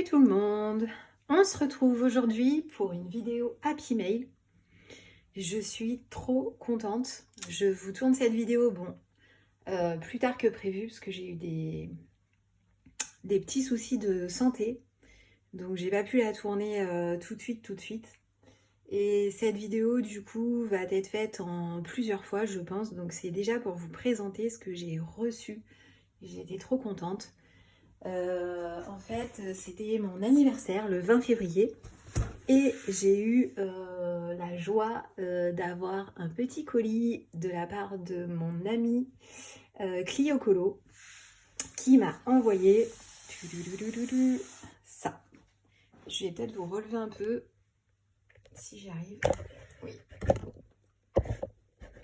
tout le monde, on se retrouve aujourd'hui pour une vidéo Happy Mail. Je suis trop contente, je vous tourne cette vidéo plus tard que prévu parce que j'ai eu des petits soucis de santé, donc j'ai pas pu la tourner tout de suite. Et cette vidéo du coup va être faite en plusieurs fois je pense, donc c'est déjà pour vous présenter ce que j'ai reçu. J'étais trop contente. En fait, c'était mon anniversaire le 20 février et j'ai eu la joie d'avoir un petit colis de la part de mon amie Clio Colo qui m'a envoyé ça. Je vais peut-être vous relever un peu si j'y arrive. Oui.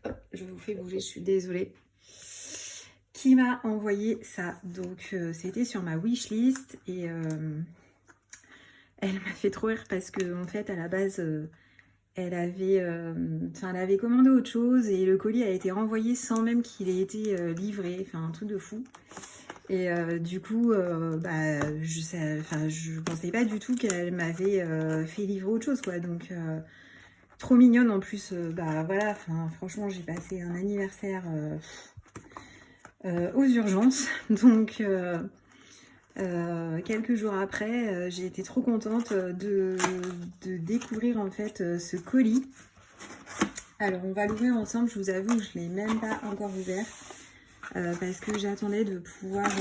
Hop, je vous fais bouger, je suis désolée. Qui m'a envoyé ça. Donc c'était sur ma wishlist et elle m'a fait trop rire parce que en fait à la base elle avait commandé autre chose et le colis a été renvoyé sans même qu'il ait été livré, enfin un truc de fou. Et du coup je pensais pas du tout qu'elle m'avait fait livrer autre chose quoi. Donc trop mignonne en plus. Voilà, enfin franchement j'ai passé un anniversaire aux urgences. Donc quelques jours après, j'ai été trop contente de découvrir en fait ce colis. Alors on va l'ouvrir ensemble, je vous avoue que je ne l'ai même pas encore ouvert parce que j'attendais de pouvoir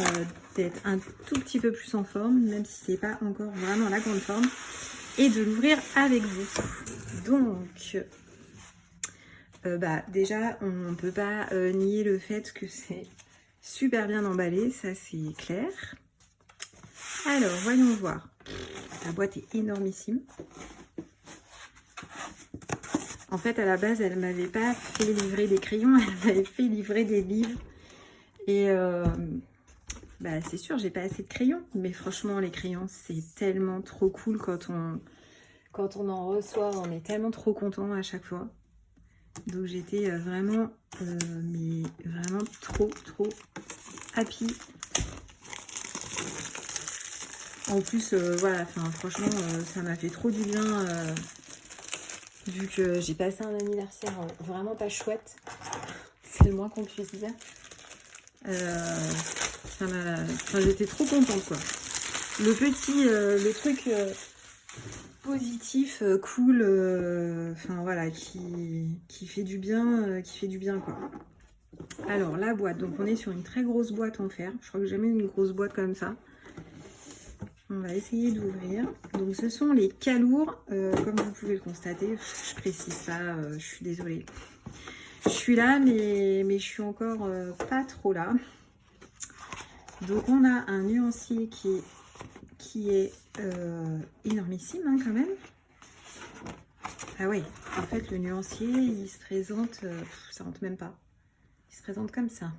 d'être un tout petit peu plus en forme, même si c'est pas encore vraiment la grande forme, et de l'ouvrir avec vous. Donc déjà on ne peut pas nier le fait que c'est super bien emballé, ça c'est clair. Alors, voyons voir. La boîte est énormissime. En fait, à la base, elle ne m'avait pas fait livrer des crayons, elle m'avait fait livrer des livres. Et c'est sûr, j'ai pas assez de crayons. Mais franchement, les crayons, c'est tellement trop cool quand on en reçoit. On est tellement trop content à chaque fois. Donc, j'étais vraiment trop happy. En plus, voilà, franchement, ça m'a fait trop du bien, vu que j'ai passé un anniversaire vraiment pas chouette. C'est le moins qu'on puisse dire. J'étais trop contente, quoi. Le truc positif, cool, voilà, qui fait du bien, quoi. Alors, la boîte, donc on est sur une très grosse boîte en fer. Je crois que j'ai jamais eu une grosse boîte comme ça. On va essayer d'ouvrir. Donc ce sont les calours, comme vous pouvez le constater. Je précise ça, je suis désolée. Je suis là, mais je suis encore pas trop là. Donc on a un nuancier qui est énormissime hein, quand même. Ah ouais, en fait le nuancier, il se présente, ça rentre même pas. Il se présente comme ça.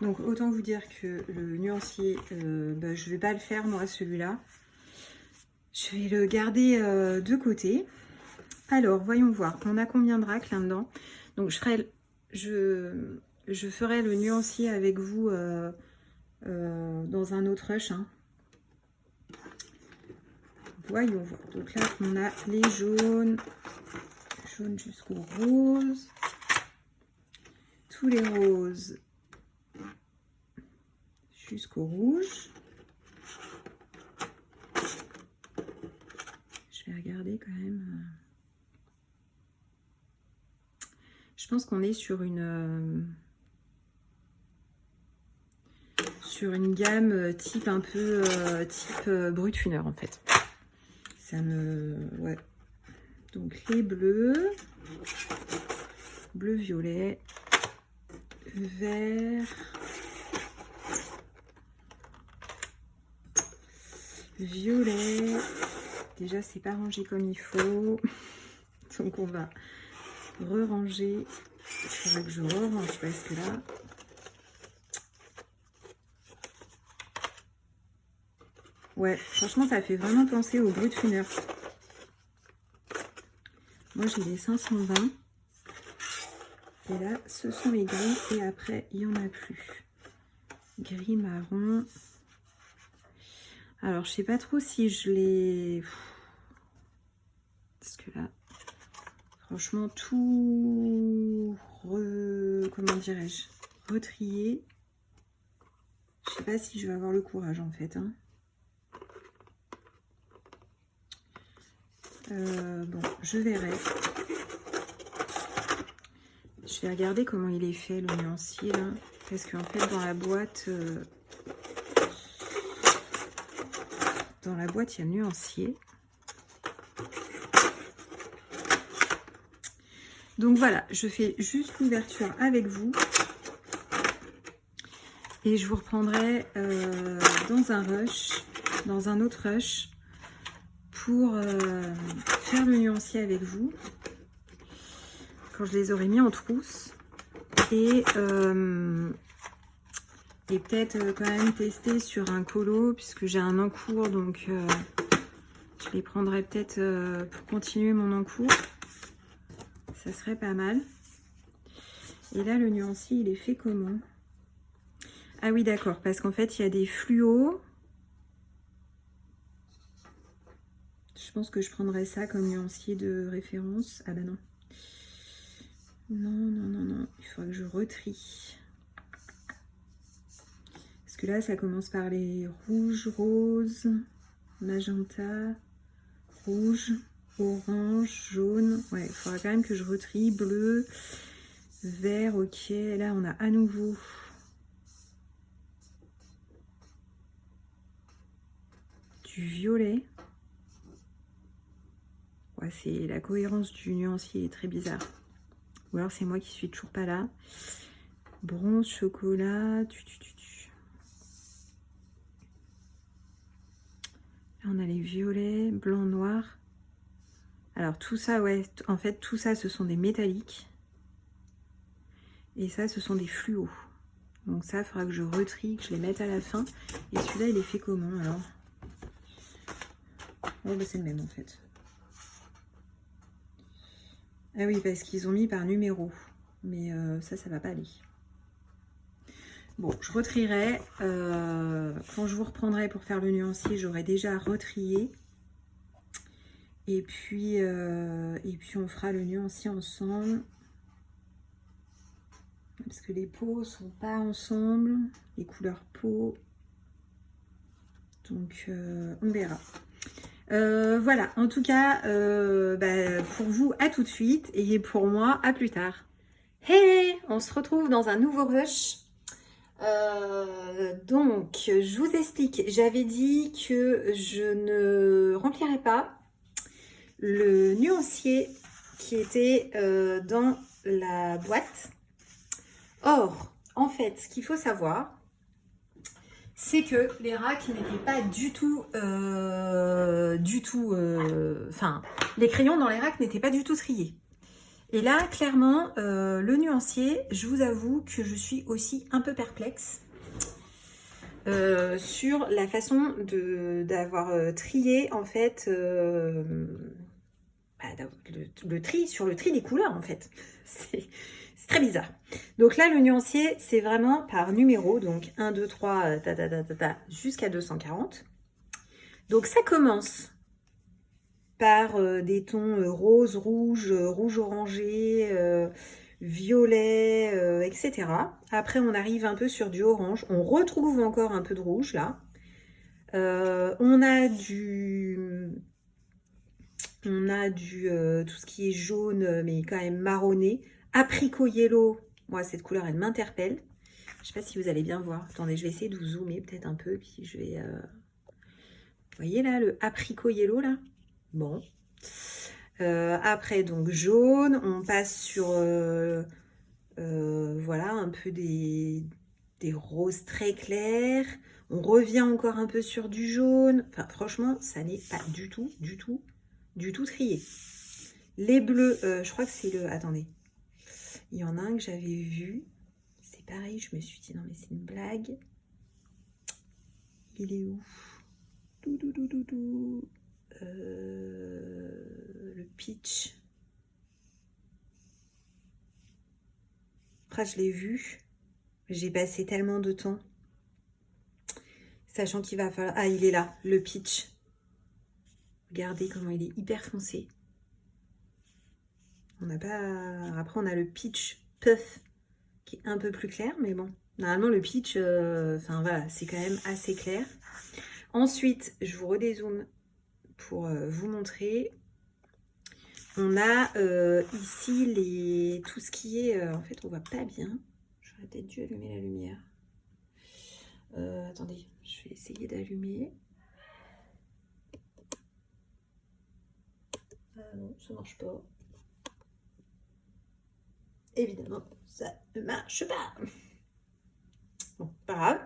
Donc autant vous dire que le nuancier, je vais pas le faire moi celui-là. Je vais le garder de côté. Alors voyons voir, on a combien de racks là-dedans. Donc je ferai le nuancier avec vous dans un autre rush. Hein. Voyons voir. Donc là on a les jaunes jusqu'au rose. Tous les roses jusqu'au rouge. Je vais regarder quand même. Je pense qu'on est sur une gamme type un peu type Brutfuner en fait. Ouais. Donc les bleus, bleu violet, vert, violet. Déjà c'est pas rangé comme il faut, donc on va re-ranger. Il faudra que je re-range parce que là ouais, franchement ça fait vraiment penser au Brutfuner. Moi j'ai les 520 et là ce sont les gris et après il n'y en a plus. Gris, marron. Alors, je sais pas trop si je l'ai... Parce que là, franchement, tout... Comment dirais-je? Retrier. Je sais pas si je vais avoir le courage, en fait. Hein. Bon, je verrai. Je vais regarder comment il est fait, le nuancier, là. Parce qu'en fait, dans la boîte... Dans la boîte, il y a le nuancier. Donc voilà, je fais juste l'ouverture avec vous. Et je vous reprendrai dans un rush, dans un autre rush, pour faire le nuancier avec vous. Quand je les aurai mis en trousse. Et peut-être quand même tester sur un colo, puisque j'ai un encours, donc je les prendrai peut-être pour continuer mon encours. Ça serait pas mal. Et là, le nuancier, il est fait comment? Ah oui, d'accord, parce qu'en fait, il y a des fluos. Je pense que je prendrais ça comme nuancier de référence. Ah bah non. Non, non, non, non. Il faudra que je retrie. Parce que là, ça commence par les rouges, roses, magenta, rouge, orange, jaune. Ouais, il faudra quand même que je retrie. Bleu, vert, ok. Là, on a à nouveau du violet. Ouais, c'est la cohérence du nuancier est très bizarre. Ou alors c'est moi qui suis toujours pas là. Bronze, chocolat. Là, on a les violets, blanc, noir. Alors tout ça, ouais, en fait, tout ça, ce sont des métalliques. Et ça, ce sont des fluos. Donc ça, il faudra que je retrie, que je les mette à la fin. Et celui-là, il est fait comment, alors? Oh, bah, c'est le même, en fait. Ah oui, parce qu'ils ont mis par numéro. Mais ça va pas aller. Bon, je retrierai. Quand je vous reprendrai pour faire le nuancier, j'aurai déjà retrié. Et puis on fera le nuancier ensemble. Parce que les peaux sont pas ensemble. Les couleurs peau. Donc, on verra. Voilà, en tout cas, pour vous, à tout de suite. Et pour moi, à plus tard. Hey, on se retrouve dans un nouveau rush. Donc, je vous explique. J'avais dit que je ne remplirais pas le nuancier qui était dans la boîte. Or, en fait, ce qu'il faut savoir, c'est que les racks n'étaient pas du tout, les crayons dans les racks n'étaient pas du tout triés. Et là, clairement, le nuancier, je vous avoue que je suis aussi un peu perplexe sur la façon d'avoir trié, en fait, le tri, sur le tri des couleurs, en fait. C'est très bizarre. Donc là, le nuancier, c'est vraiment par numéro, donc 1, 2, 3, jusqu'à 240. Donc ça commence par des tons rose, rouge, rouge orangé, violet, etc. Après, on arrive un peu sur du orange. On retrouve encore un peu de rouge, là. On a tout ce qui est jaune, mais quand même marronné. Apricot yellow. Moi, cette couleur, elle m'interpelle. Je sais pas si vous allez bien voir. Attendez, je vais essayer de vous zoomer peut-être un peu. Puis je vais... Vous voyez là, le apricot yellow, là? Bon. Après, donc, jaune. On passe sur... voilà, un peu des roses très clairs. On revient encore un peu sur du jaune. Enfin, franchement, ça n'est pas du tout trié. Les bleus, je crois que c'est le... Attendez. Il y en a un que j'avais vu. C'est pareil, je me suis dit, non mais c'est une blague. Il est où? Le peach. Après, je l'ai vu. J'ai passé tellement de temps. Sachant qu'il va falloir... Ah, il est là, le pitch. Regardez comment il est hyper foncé. On n'a pas... Après, on a le pitch puff qui est un peu plus clair, mais bon. Normalement, le pitch, enfin voilà, c'est quand même assez clair. Ensuite, je vous redézoome pour vous montrer. On a ici tout ce qui est... en fait, on voit pas bien. J'aurais peut-être dû allumer la lumière. Attendez, je vais essayer d'allumer. Ah non, ça marche pas. Évidemment, ça ne marche pas. Bon, pas grave.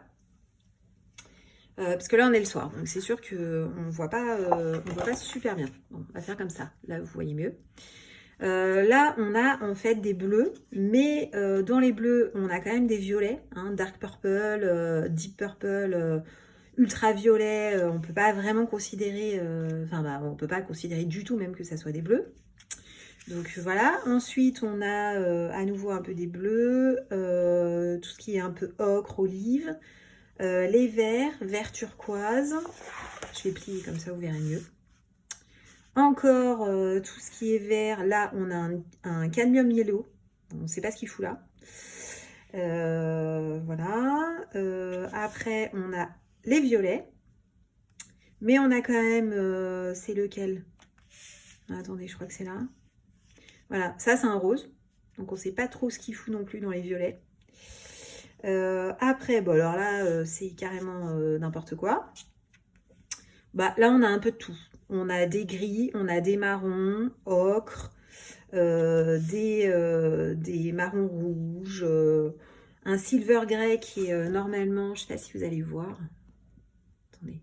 Parce que là, on est le soir, donc c'est sûr qu'on ne voit pas super bien. Bon, on va faire comme ça. Là, vous voyez mieux. Là, on a en fait des bleus, mais dans les bleus, on a quand même des violets, hein, dark purple, deep purple, ultraviolet. On peut pas vraiment considérer, on peut pas considérer du tout même que ça soit des bleus. Donc voilà. Ensuite, on a à nouveau un peu des bleus, tout ce qui est un peu ocre, olive, les verts, vert turquoise. Je vais plier comme ça, vous verrez mieux. Encore tout ce qui est vert, là on a un cadmium yellow, on ne sait pas ce qu'il fout là. Voilà. Après on a les violets, mais on a quand même, c'est lequel? Attendez, je crois que c'est là. Voilà, ça c'est un rose, donc on ne sait pas trop ce qu'il fout non plus dans les violets. Après, bon alors là c'est carrément n'importe quoi. Bah, là on a un peu de tout. On a des gris, on a des marrons, ocre, des marrons rouges, un silver grey qui est normalement, je ne sais pas si vous allez voir. Attendez.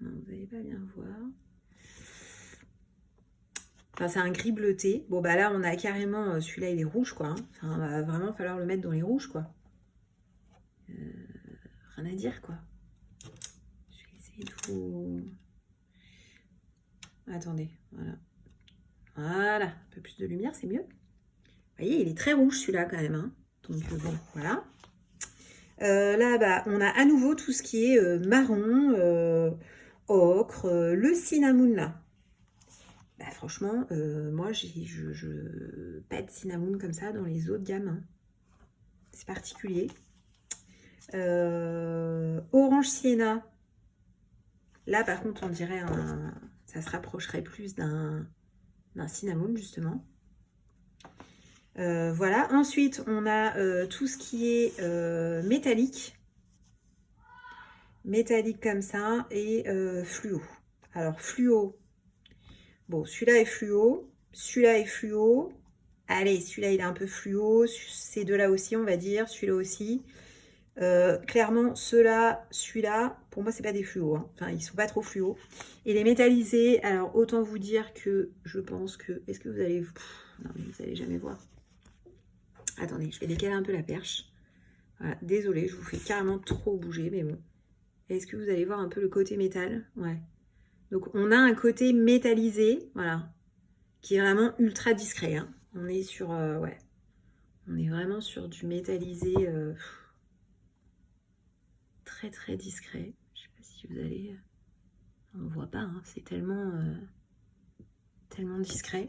Non, vous n'allez pas bien voir. Enfin, c'est un gris bleuté. Bon, bah là, on a carrément, celui-là, il est rouge, quoi. Hein. Enfin, va vraiment falloir le mettre dans les rouges, quoi. Rien à dire, quoi. Je vais essayer de vous... Attendez, voilà. Voilà, un peu plus de lumière, c'est mieux. Vous voyez, il est très rouge celui-là quand même. Hein. Donc bon, voilà. Là, bah, on a à nouveau tout ce qui est marron, ocre, le cinnamon là. Bah, franchement, moi, pas de cinnamon comme ça dans les autres gammes. Hein. C'est particulier. Orange sienna. Là, par contre, on dirait ça se rapprocherait plus d'un cinnamon, justement. Voilà. Ensuite, on a tout ce qui est métallique. Métallique comme ça. Et fluo. Alors, fluo. Bon, celui-là est fluo. Celui-là est fluo. Allez, celui-là, il est un peu fluo. Ces deux-là aussi, on va dire. Celui-là aussi. Clairement, ceux-là, celui-là, pour moi, c'est pas des fluos. Hein. Enfin, ils sont pas trop fluos. Et les métallisés, alors, autant vous dire que je pense que... Est-ce que vous allez... non, mais vous allez jamais voir. Attendez, je vais décaler un peu la perche. Voilà, désolée, je vous fais carrément trop bouger, mais bon. Est-ce que vous allez voir un peu le côté métal? Ouais. Donc, on a un côté métallisé, voilà, qui est vraiment ultra discret. Hein. On est sur... ouais. On est vraiment sur du métallisé très, très discret. Je sais pas si vous allez... On ne voit pas, hein. C'est tellement, tellement discret.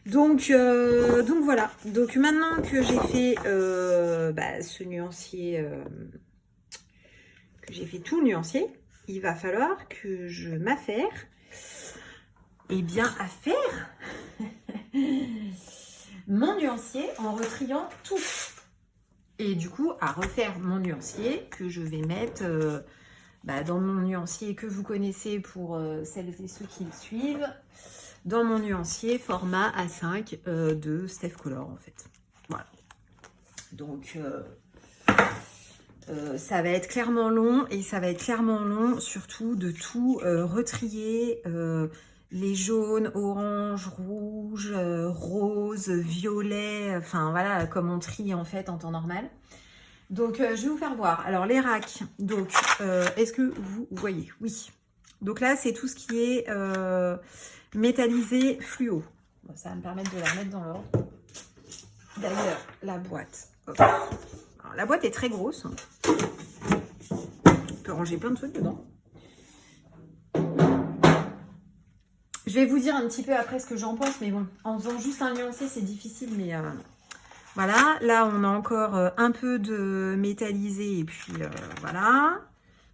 Donc voilà. Donc maintenant que j'ai fait ce nuancier, que j'ai fait tout le nuancier, il va falloir que je m'affaire à faire mon nuancier en retriant tout. Et du coup, à refaire mon nuancier que je vais mettre dans mon nuancier que vous connaissez pour celles et ceux qui me suivent. Dans mon nuancier format A5 de Steph Color en fait. Voilà. Donc ça va être clairement long et ça va être clairement long surtout de tout retrier. Les jaunes, orange, rouge, rose, violet, enfin voilà comme on trie en fait en temps normal. Donc je vais vous faire voir. Alors les racks, donc est-ce que vous voyez? Oui. Donc là c'est tout ce qui est... métallisé fluo. Bon, ça va me permettre de la remettre dans l'ordre. D'ailleurs, la boîte. Alors, la boîte est très grosse. ranger plein de trucs dedans. Je vais vous dire un petit peu après ce que j'en pense, mais bon, en faisant juste un nuancé, c'est difficile, mais voilà. Là, on a encore un peu de métallisé, et puis voilà.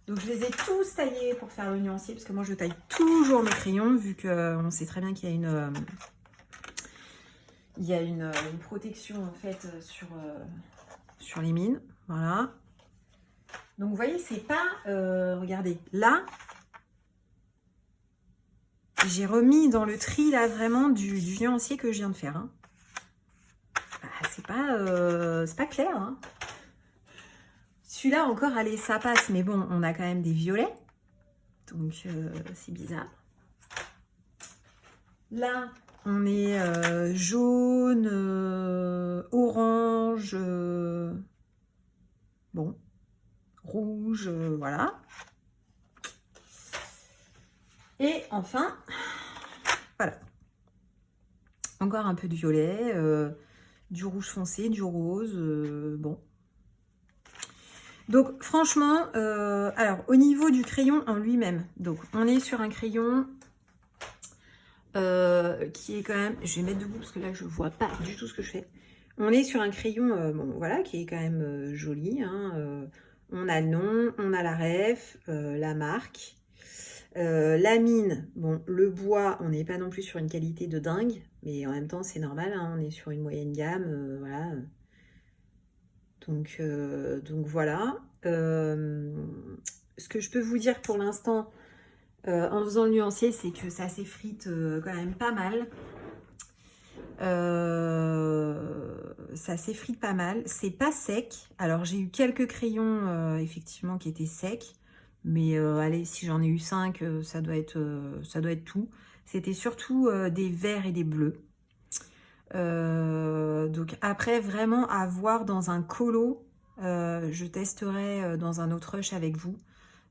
Donc, je les ai tous taillés pour faire le nuancier, parce que moi, je taille toujours mes crayons, vu qu'on sait très bien qu'il y a une protection, en fait, sur les mines. Voilà. Donc, vous voyez, c'est pas... regardez, là... J'ai remis dans le tri, là, vraiment, du nuancier que je viens de faire. Hein. Bah, c'est pas clair. Hein. Celui-là, encore, allez, ça passe. Mais bon, on a quand même des violets. Donc, c'est bizarre. Là, on est jaune, orange, bon, rouge, voilà. Et enfin, voilà. Encore un peu de violet, du rouge foncé, du rose, bon. Donc franchement, alors au niveau du crayon en lui-même, donc on est sur un crayon qui est quand même, je vais mettre debout parce que là je vois pas du tout ce que je fais. On est sur un crayon, bon voilà, qui est quand même joli. Hein, on a le nom, on a la ref, la marque. La mine, bon, le bois, on n'est pas non plus sur une qualité de dingue, mais en même temps, c'est normal, hein, on est sur une moyenne gamme, voilà. Donc voilà. Ce que je peux vous dire pour l'instant, en faisant le nuancier, c'est que ça s'effrite quand même pas mal. Ça s'effrite pas mal. C'est pas sec. Alors, j'ai eu quelques crayons, effectivement, qui étaient secs. Mais allez, si j'en ai eu 5, ça doit être tout. C'était surtout des verts et des bleus. Donc après, vraiment à voir dans un colo. Je testerai dans un autre rush avec vous.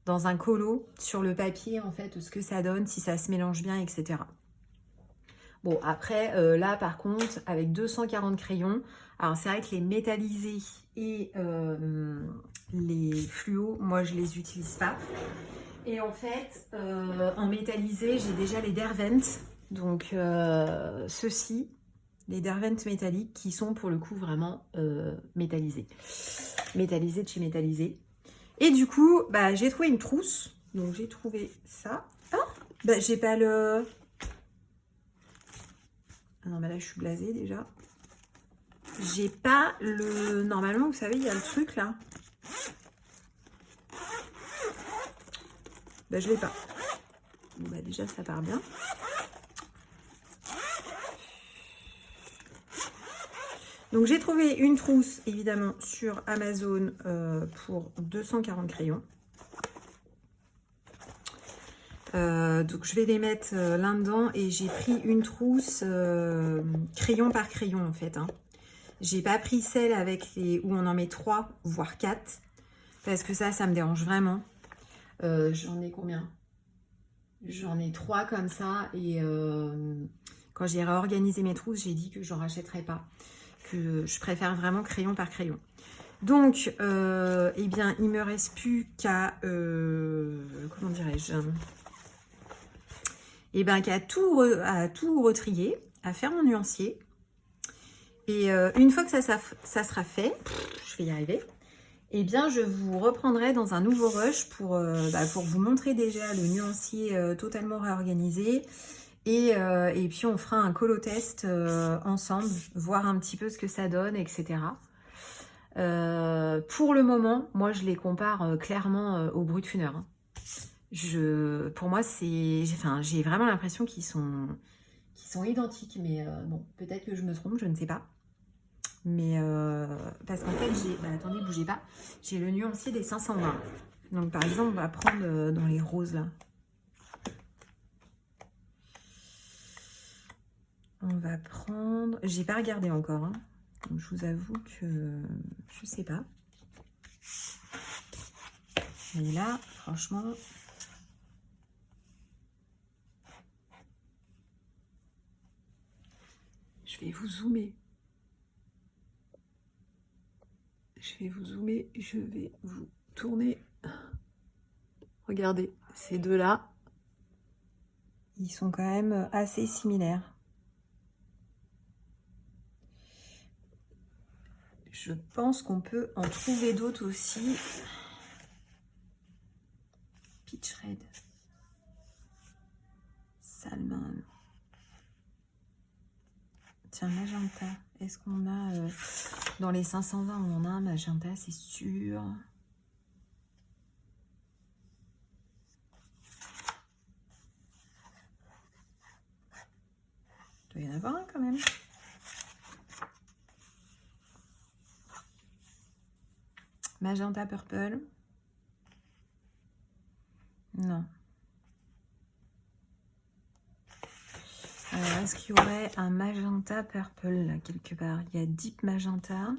Dans un colo, sur le papier, en fait, ce que ça donne, si ça se mélange bien, etc. Bon, après, là, par contre, avec 240 crayons, alors c'est vrai que les métallisés et les fluos, moi, je les utilise pas. Et en fait, en métallisé, j'ai déjà les Derwent. Donc, ceux-ci, les Derwent métalliques, qui sont pour le coup vraiment métallisés. Métallisés de chez Métallisé. Et du coup, bah, j'ai trouvé une trousse. Donc, j'ai trouvé ça. Ah, bah, j'ai pas le... Ah non, mais là, je suis blasée déjà. J'ai pas le... Normalement, vous savez, il y a le truc là. Bah, je l'ai pas. Bon, bah, déjà, ça part bien. Donc, j'ai trouvé une trousse, évidemment, sur Amazon pour 240 crayons. Donc, je vais les mettre là-dedans. Et j'ai pris une trousse crayon par crayon, en fait. Hein. J'ai pas pris celle avec les où on en met 3, voire 4. Parce que ça me dérange vraiment. J'en ai combien? J'en ai 3 comme ça. Et quand j'ai réorganisé mes trousses, j'ai dit que j'en rachèterais pas. Que je préfère vraiment crayon par crayon. Donc, eh bien, il me reste plus qu'à... comment dirais-je? Eh bien, qu'à tout retrier, à faire mon nuancier. Et une fois que ça sera fait, je vais y arriver, eh bien, je vous reprendrai dans un nouveau rush pour vous montrer déjà le nuancier totalement réorganisé. Et puis, on fera un colo test ensemble, voir un petit peu ce que ça donne, etc. Pour le moment, moi, je les compare clairement au Brutfuner. Hein. Pour moi, j'ai vraiment l'impression qu'ils sont identiques. Mais bon, peut-être que je me trompe, je ne sais pas. Mais parce qu'en fait, attendez, bougez pas. J'ai le nuancier des 520. Donc, par exemple, on va prendre dans les roses, là. On va prendre... J'ai pas regardé encore. Hein. Donc, je vous avoue que je sais pas. Mais là, franchement... Je vais vous zoomer. Je vais vous tourner. Regardez, ces deux-là, ils sont quand même assez similaires. Je pense qu'on peut en trouver d'autres aussi. Peach Red. Salmon. Tiens, magenta. Est-ce qu'on a... dans les 520, on en a un magenta, c'est sûr. Il doit y en avoir un quand même. Magenta purple. Non. Alors, est-ce qu'il y aurait un magenta purple là, quelque part? Il y a Deep Magenta.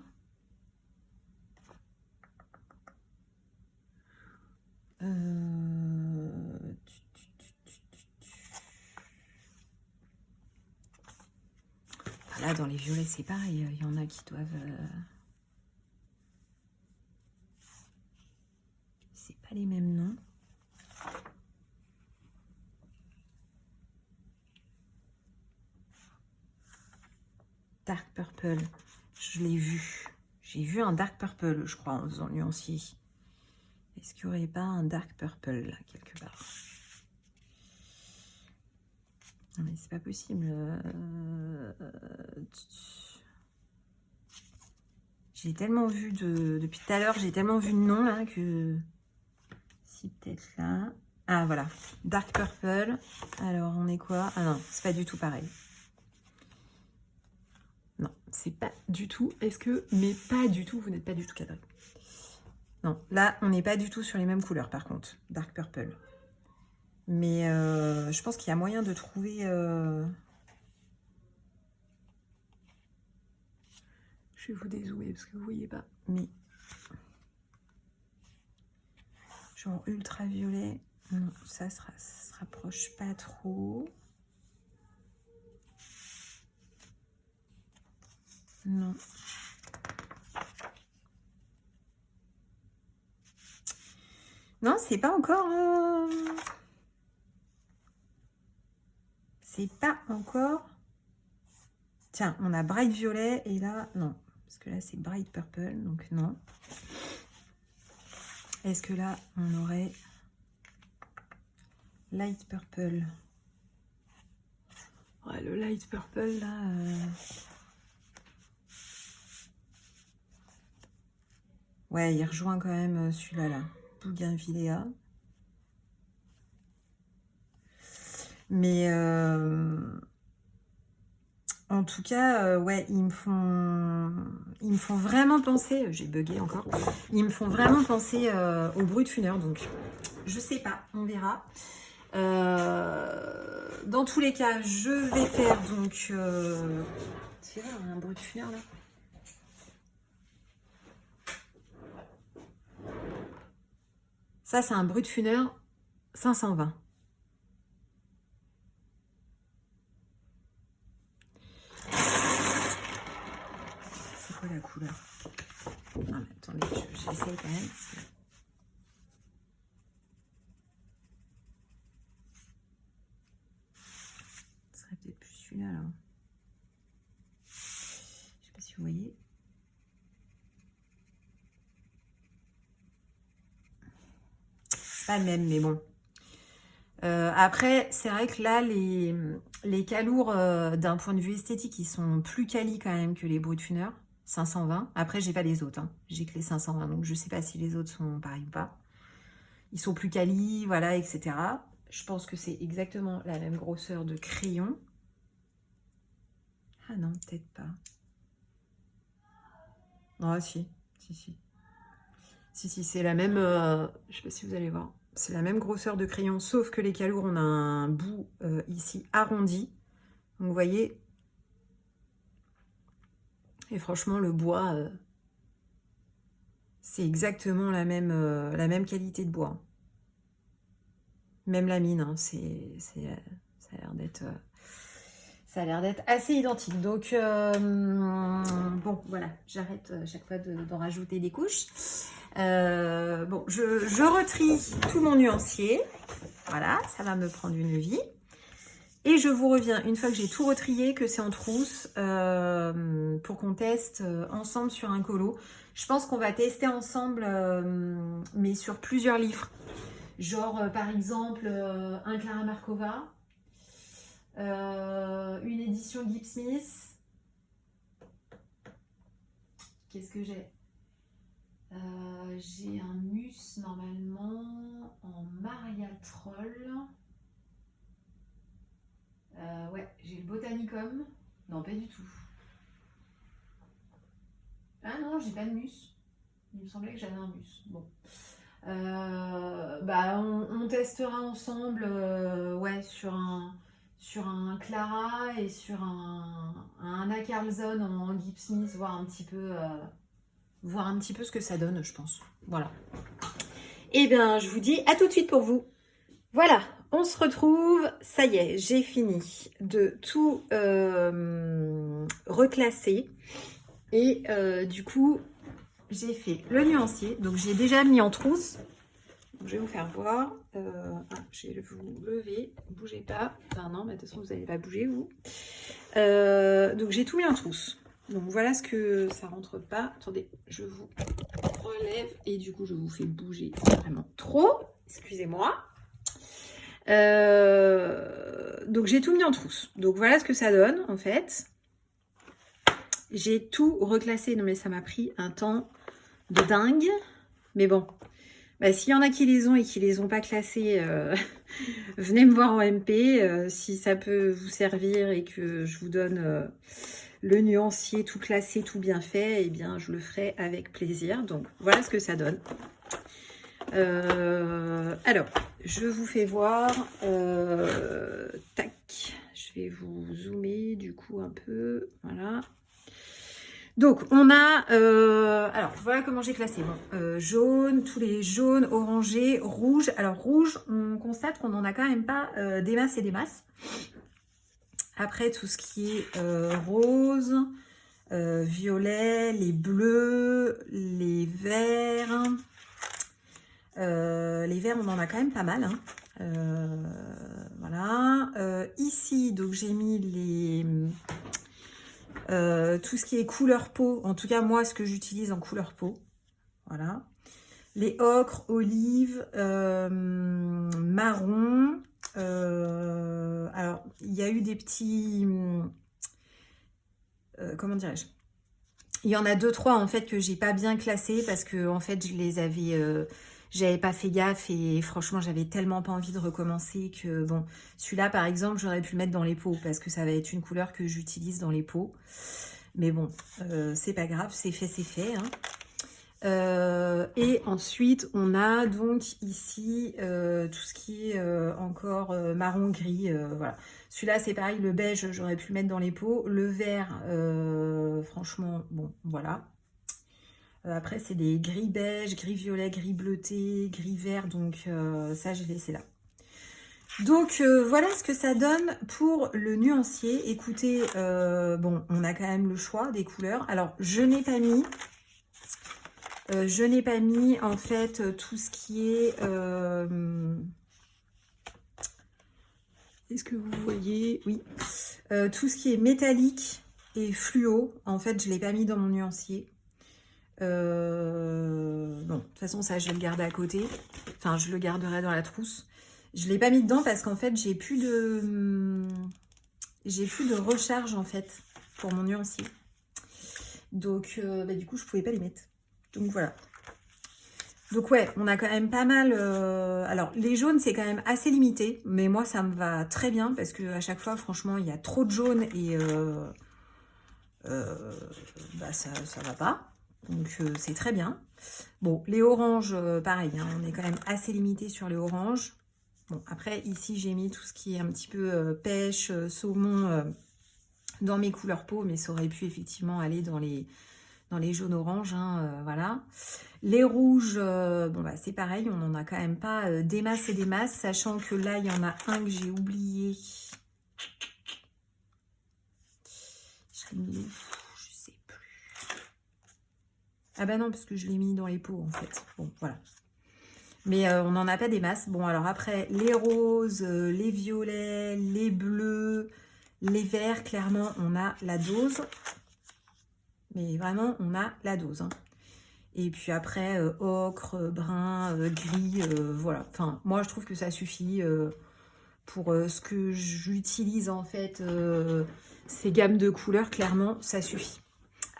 Là, dans les violets, c'est pareil. Il y en a qui doivent... C'est pas les mêmes noms. Dark Purple, je l'ai vu. J'ai vu un Dark Purple, je crois, en faisant nuancier. Est-ce qu'il n'y aurait pas un Dark Purple, là, quelque part? Non, mais c'est pas possible. J'ai tellement vu depuis tout à l'heure, j'ai tellement vu de noms, là, que... Si, peut-être là... Ah, voilà. Dark Purple. Alors, on est quoi? Ah non, c'est pas du tout pareil. Non, c'est pas du tout. Est-ce que... Mais pas du tout, vous n'êtes pas du tout cadré. Non, là, on n'est pas du tout sur les mêmes couleurs, par contre. Dark Purple. Mais je pense qu'il y a moyen de trouver... Je vais vous dézoomer parce que vous voyez pas. Mais... Genre ultraviolet. Non, ça se rapproche pas trop. Non. Non, c'est pas encore... C'est pas encore... Tiens, on a Bright Violet et là, non. Parce que là, c'est Bright Purple, donc non. Est-ce que là, on aurait Light Purple? Ouais, le Light Purple, là... Ouais, il rejoint quand même celui-là, là. Bougainvillea. Mais... En tout cas, ouais, ils me font vraiment penser, j'ai bugué encore, ils me font vraiment penser au bruit de funeur, donc je sais pas, on verra. Dans tous les cas, je vais faire donc... Tu vois, on a un bruit de funeur là. Ça, c'est un bruit de funeur 520. La couleur. Ah, mais attendez, j'essaye quand même. Ce serait peut-être plus celui-là, là. Je sais pas si vous voyez. C'est pas le même, mais bon. Après, c'est vrai que là, les calours, d'un point de vue esthétique, ils sont plus quali quand même que les bruits de funeur. 520. Après, j'ai pas les autres. Hein. J'ai que les 520, donc je sais pas si les autres sont pareils ou pas. Ils sont plus quali, voilà, etc. Je pense que c'est exactement la même grosseur de crayon. Ah non, peut-être pas. Ah si, si. Si, c'est la même... je sais pas si vous allez voir. C'est la même grosseur de crayon, sauf que les calours, on a un bout ici arrondi. Donc vous voyez. Et franchement, le bois, c'est exactement la même qualité de bois. Même la mine, hein, ça a l'air d'être... ça a l'air d'être assez identique. Donc, bon, voilà, j'arrête chaque fois d'en rajouter des couches. Bon, je retrie tout mon nuancier. Voilà, ça va me prendre une vie. Et je vous reviens une fois que j'ai tout retrié, que c'est en trousse, pour qu'on teste ensemble sur un colo. Je pense qu'on va tester ensemble, mais sur plusieurs livres. Genre, par exemple, un Clara Markova, une édition Gibbs Smith. Qu'est-ce que j'ai? J'ai un mus normalement en Maria Troll. Ouais, j'ai le Botanicum. Non, pas du tout. Ah non, j'ai pas de mus. Il me semblait que j'avais un mus. Bon. Bah, on testera ensemble, ouais, sur un Clara et sur un Anna Carlson en Gibbs Smith, voir un petit peu ce que ça donne, je pense. Voilà. Et bien, je vous dis à tout de suite pour vous. Voilà, on se retrouve. Ça y est, j'ai fini de tout reclasser. Et du coup, j'ai fait le nuancier. Donc, j'ai déjà mis en trousse. Donc, je vais vous faire voir. Je vais vous lever. Bougez pas. Enfin, non, mais de toute façon, vous n'allez pas bouger, vous. Donc, j'ai tout mis en trousse. Donc, voilà ce que ça rentre pas. Attendez, je vous relève. Et du coup, je vous fais bouger vraiment trop. Excusez-moi. Donc, j'ai tout mis en trousse. Donc, voilà ce que ça donne, en fait. J'ai tout reclassé. Non, mais ça m'a pris un temps de dingue. Mais bon. Bah, s'il y en a qui les ont et qui les ont pas classés, venez me voir en MP. Si ça peut vous servir et que je vous donne le nuancier tout classé, tout bien fait, eh bien, je le ferai avec plaisir. Donc, voilà ce que ça donne. Alors, je vous fais voir. Tac. Je vais vous zoomer du coup un peu. Voilà. Donc, on a... alors, voilà comment j'ai classé. Bon, jaune, tous les jaunes, orangés, rouges. Alors, rouge, on constate qu'on n'en a quand même pas des masses et des masses. Après, tout ce qui est rose, violet, les bleus, les verts. Les verts, on en a quand même pas mal. Hein. Voilà. Ici, donc, j'ai mis les... tout ce qui est couleur peau, en tout cas moi ce que j'utilise en couleur peau, voilà, les ocres, olives, marron, alors il y a eu des petits, comment dirais-je, il y en a 2-3 en fait que j'ai pas bien classé parce que en fait je les avais, j'avais pas fait gaffe et franchement j'avais tellement pas envie de recommencer que bon, celui-là par exemple j'aurais pu le mettre dans les pots parce que ça va être une couleur que j'utilise dans les pots. Mais bon, c'est pas grave, c'est fait. Hein. Et ensuite, on a donc ici tout ce qui est encore marron-gris. Voilà. Celui-là, c'est pareil, le beige, j'aurais pu le mettre dans les pots. Le vert, franchement, bon, voilà. Après, c'est des gris-beige, gris-violet, gris-bleuté, gris-vert. Donc, ça, j'ai laissé là. Donc voilà ce que ça donne pour le nuancier. Écoutez, bon, on a quand même le choix des couleurs. Alors, je n'ai pas mis en fait tout ce qui est... Est-ce que vous voyez? Oui. Tout ce qui est métallique et fluo, en fait, je ne l'ai pas mis dans mon nuancier. Bon, de toute façon, ça, je vais le garder à côté. Enfin, je le garderai dans la trousse. Je ne l'ai pas mis dedans parce qu'en fait, j'ai plus de recharge, en fait, pour mon nuancier. Donc, bah, du coup, je ne pouvais pas les mettre. Donc, voilà. Donc, ouais, on a quand même pas mal... Alors, les jaunes, c'est quand même assez limité. Mais moi, ça me va très bien parce qu'à chaque fois, franchement, il y a trop de jaunes et bah, ça ne va pas. Donc, c'est très bien. Bon, les oranges, pareil, hein, on est quand même assez limité sur les oranges. Bon, après, ici, j'ai mis tout ce qui est un petit peu pêche, saumon dans mes couleurs peau, mais ça aurait pu effectivement aller dans les jaunes-oranges, hein, voilà. Les rouges, bon, bah, c'est pareil, on n'en a quand même pas des masses et des masses, sachant que là, il y en a un que j'ai oublié. Je sais plus. Ah bah non, parce que je l'ai mis dans les pots, en fait. Bon, voilà. Mais on n'en a pas des masses. Bon, alors après, les roses, les violets, les bleus, les verts, clairement, on a la dose. Mais vraiment, on a la dose. Hein. Et puis après, ocre, brun, gris, voilà. Enfin, moi, je trouve que ça suffit pour ce que j'utilise, en fait. Ces gammes de couleurs, clairement, ça suffit.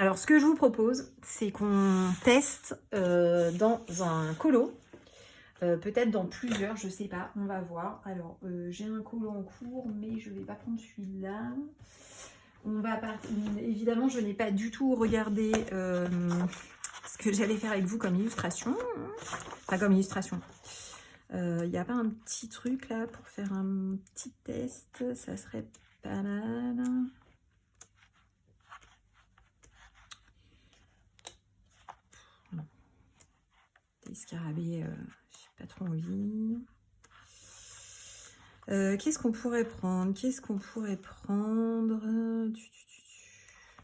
Alors, ce que je vous propose, c'est qu'on teste dans un colo. Peut-être dans plusieurs, je sais pas, on va voir. Alors, j'ai un colo en cours, mais je vais pas prendre celui-là. On va partir. Évidemment, je n'ai pas du tout regardé ce que j'allais faire avec vous comme illustration. Enfin, comme illustration. Il n'y a pas un petit truc là pour faire un petit test? Ça serait pas mal. Des scarabées, j'ai pas trop envie. Qu'est-ce qu'on pourrait prendre? Qu'est-ce qu'on pourrait prendre?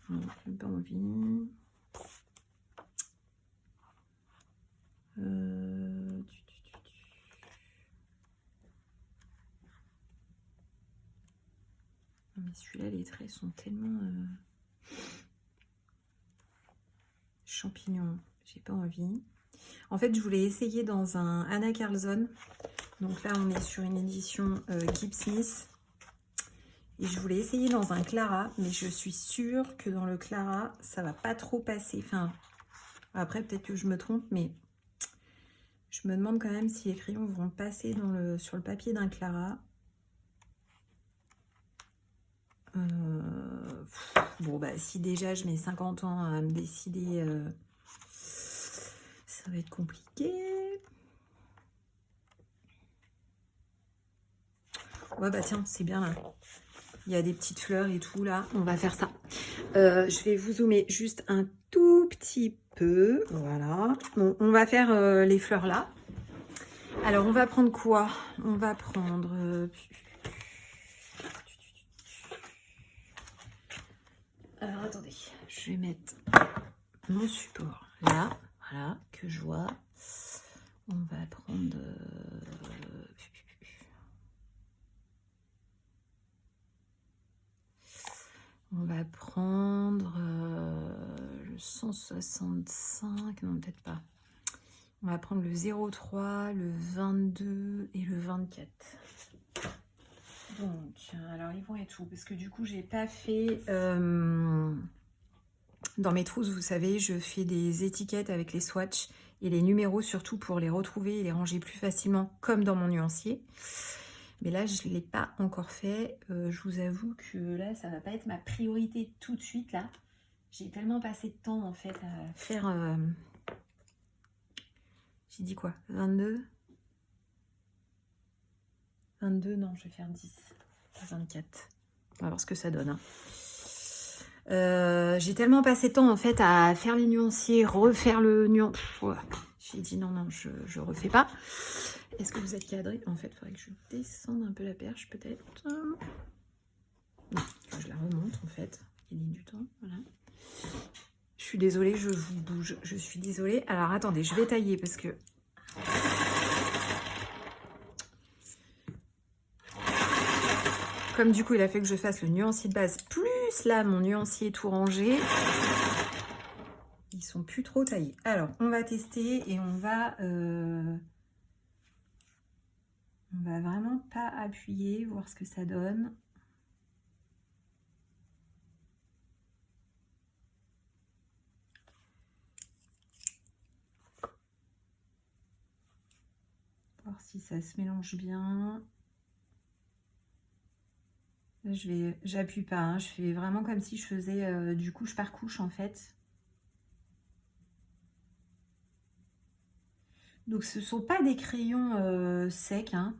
Non, j'ai pas envie. Mais celui-là, les traits sont tellement champignons. J'ai pas envie. En fait, je voulais essayer dans un Anna Carlson. Donc là, on est sur une édition Gibb Smith. Et je voulais essayer dans un Clara, mais je suis sûre que dans le Clara, ça va pas trop passer. Enfin, après, peut-être que je me trompe, mais je me demande quand même si les crayons vont passer sur le papier d'un Clara. Bon, bah, si déjà je mets 50 ans à me décider, ça va être compliqué. Ouais, bah tiens, c'est bien là. Il y a des petites fleurs et tout là. On va faire ça. Je vais vous zoomer juste un tout petit peu. Voilà. Bon, on va faire les fleurs là. Alors, on va prendre quoi? On va prendre... Alors, attendez. Je vais mettre mon support là. Voilà, que je vois. On va prendre... On va prendre le 165, non peut-être pas. On va prendre le 03, le 22 et le 24. Donc, alors ils vont être où? Parce que du coup, j'ai pas fait... Dans mes trousses, vous savez, je fais des étiquettes avec les swatchs et les numéros, surtout pour les retrouver et les ranger plus facilement, comme dans mon nuancier. Mais là, je ne l'ai pas encore fait. Je vous avoue que là, ça va pas être ma priorité tout de suite. Là, j'ai tellement passé de temps, en fait, à faire... J'ai dit quoi? 22? 22, non, je vais faire 10. 24. On va voir ce que ça donne. Hein. J'ai tellement passé de temps, en fait, à faire les nuanciers, refaire le nuancier. Ouais. J'ai dit non, non, je refais pas. Est-ce que vous êtes cadré? En fait, il faudrait que je descende un peu la perche, peut-être. Non, je la remonte, en fait. Gagner du temps, voilà. Je suis désolée, je vous bouge. Je suis désolée. Alors, attendez, je vais tailler parce que... Comme du coup, il a fait que je fasse le nuancier de base, plus là, mon nuancier tout rangé. Ils sont plus trop taillés. Alors, on va tester et on va vraiment pas appuyer, voir ce que ça donne. Voir si ça se mélange bien. Là, j'appuie pas, hein, je fais vraiment comme si je faisais du couche par couche en fait. Donc ce ne sont pas des crayons secs, hein,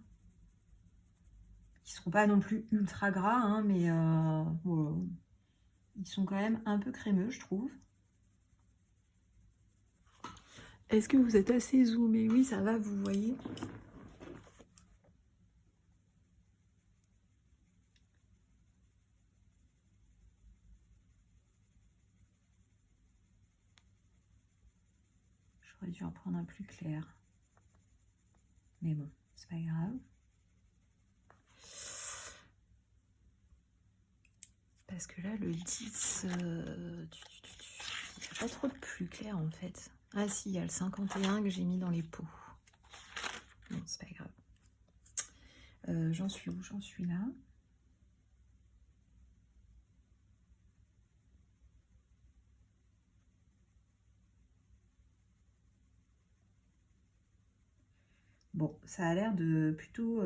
qui ne seront pas non plus ultra gras, hein, mais voilà. Ils sont quand même un peu crémeux, je trouve. Est-ce que vous êtes assez zoomé? Oui, ça va, vous voyez. J'aurais dû en prendre un plus clair. Mais bon, c'est pas grave. Parce que là, le 10, il n'y a pas trop de plus clair en fait. Ah si, il y a le 51 que j'ai mis dans les pots. Non, c'est pas grave. J'en suis où? J'en suis là. Bon, ça a l'air de plutôt...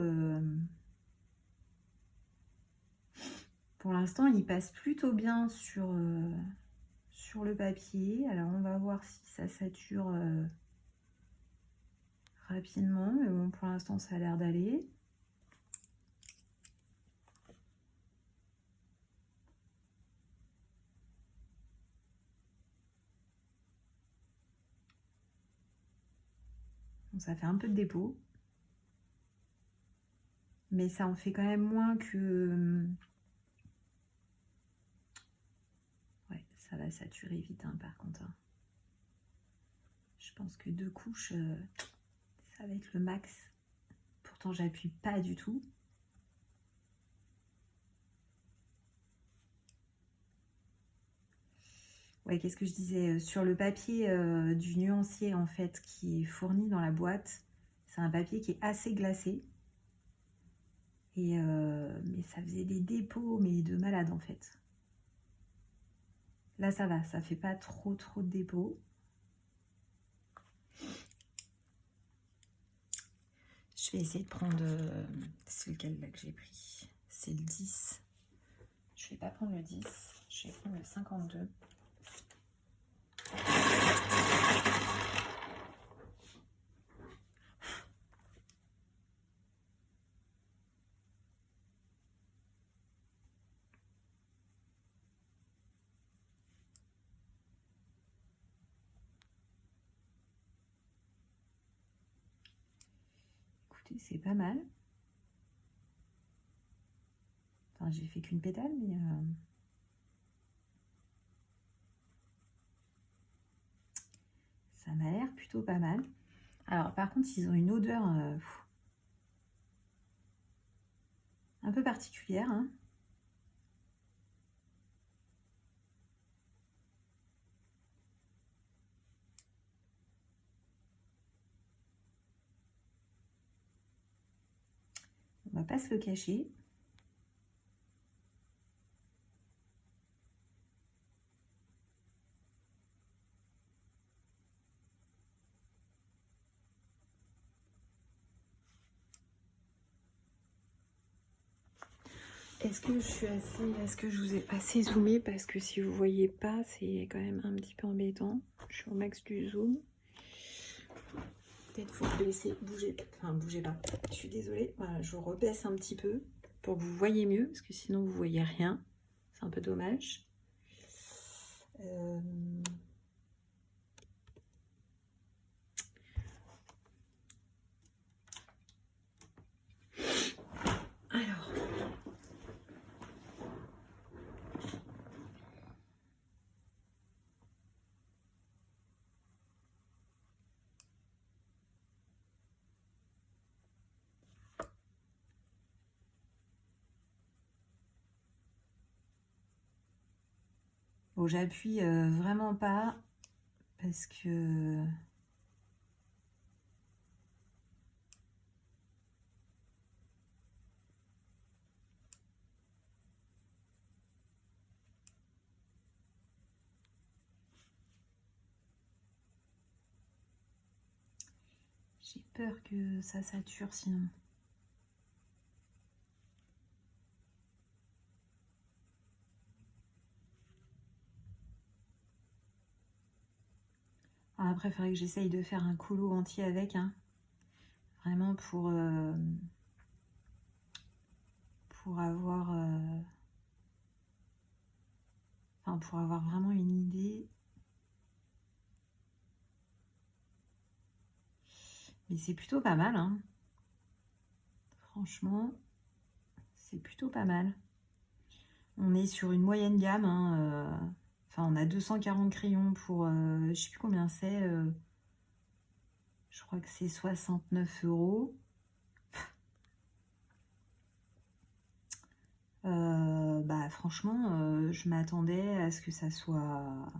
Pour l'instant, il passe plutôt bien sur le papier. Alors, on va voir si ça sature rapidement. Mais bon, pour l'instant, ça a l'air d'aller. Bon, ça fait un peu de dépôt. Mais ça en fait quand même moins que... Ouais, ça va saturer vite, hein, par contre. Hein. Je pense que 2 couches, ça va être le max. Pourtant, j'appuie pas du tout. Ouais, qu'est-ce que je disais? Sur le papier du nuancier, en fait, qui est fourni dans la boîte, c'est un papier qui est assez glacé. Et mais ça faisait des dépôts, mais de malade, en fait. Là, ça va, ça fait pas trop de dépôts. Je vais essayer de prendre... c'est lequel là que j'ai pris? C'est le 10. Je vais pas prendre le 10, je vais prendre le 52. Écoutez, c'est pas mal. Enfin, j'ai fait qu'une pétale, mais... ça m'a l'air plutôt pas mal. Alors, par contre, ils ont une odeur un peu particulière. Hein. On va pas se le cacher. Est-ce que je vous ai assez zoomé? Parce que si vous voyez pas, c'est quand même un petit peu embêtant. Je suis au max du zoom. Peut-être faut baisser, bougez pas. Je suis désolée. Voilà, je vous rebaisse un petit peu pour que vous voyez mieux, parce que sinon vous voyez rien. C'est un peu dommage. Alors. Bon, j'appuie vraiment pas parce que... J'ai peur que ça sature sinon. Après, il faudrait que j'essaye de faire un coulo entier avec. Hein. Vraiment pour avoir... Enfin, pour avoir vraiment une idée. Mais c'est plutôt pas mal. Hein. Franchement, c'est plutôt pas mal. On est sur une moyenne gamme. Hein, enfin, on a 240 crayons pour... je sais plus combien c'est. Je crois que c'est 69 €. Bah franchement, je m'attendais à ce que ça soit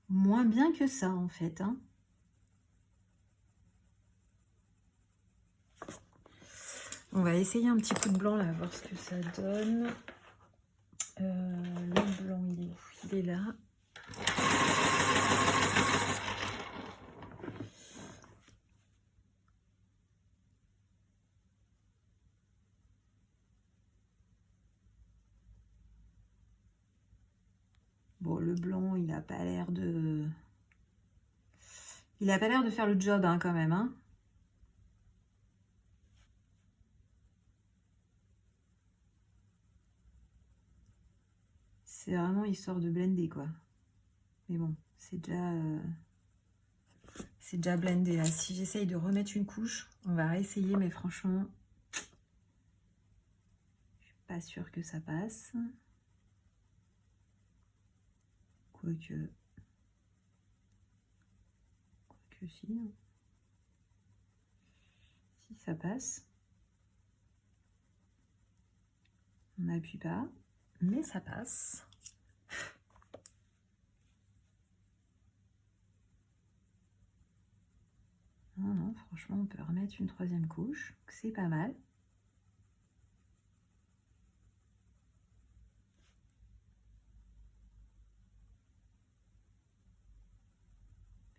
moins bien que ça en fait, hein. On va essayer un petit coup de blanc là, voir ce que ça donne. Le blanc, il est où? Il est là. Bon, le blanc, il a pas l'air de... Il a pas l'air de faire le job, hein, quand même, hein. C'est vraiment histoire de blender, quoi. Mais bon, c'est déjà blendé, là. Si j'essaye de remettre une couche, on va réessayer, mais franchement, je suis pas sûre que ça passe. Quoique si, hein. Si ça passe. On n'appuie pas, mais ça passe. Non, non, franchement, on peut remettre une troisième couche, c'est pas mal.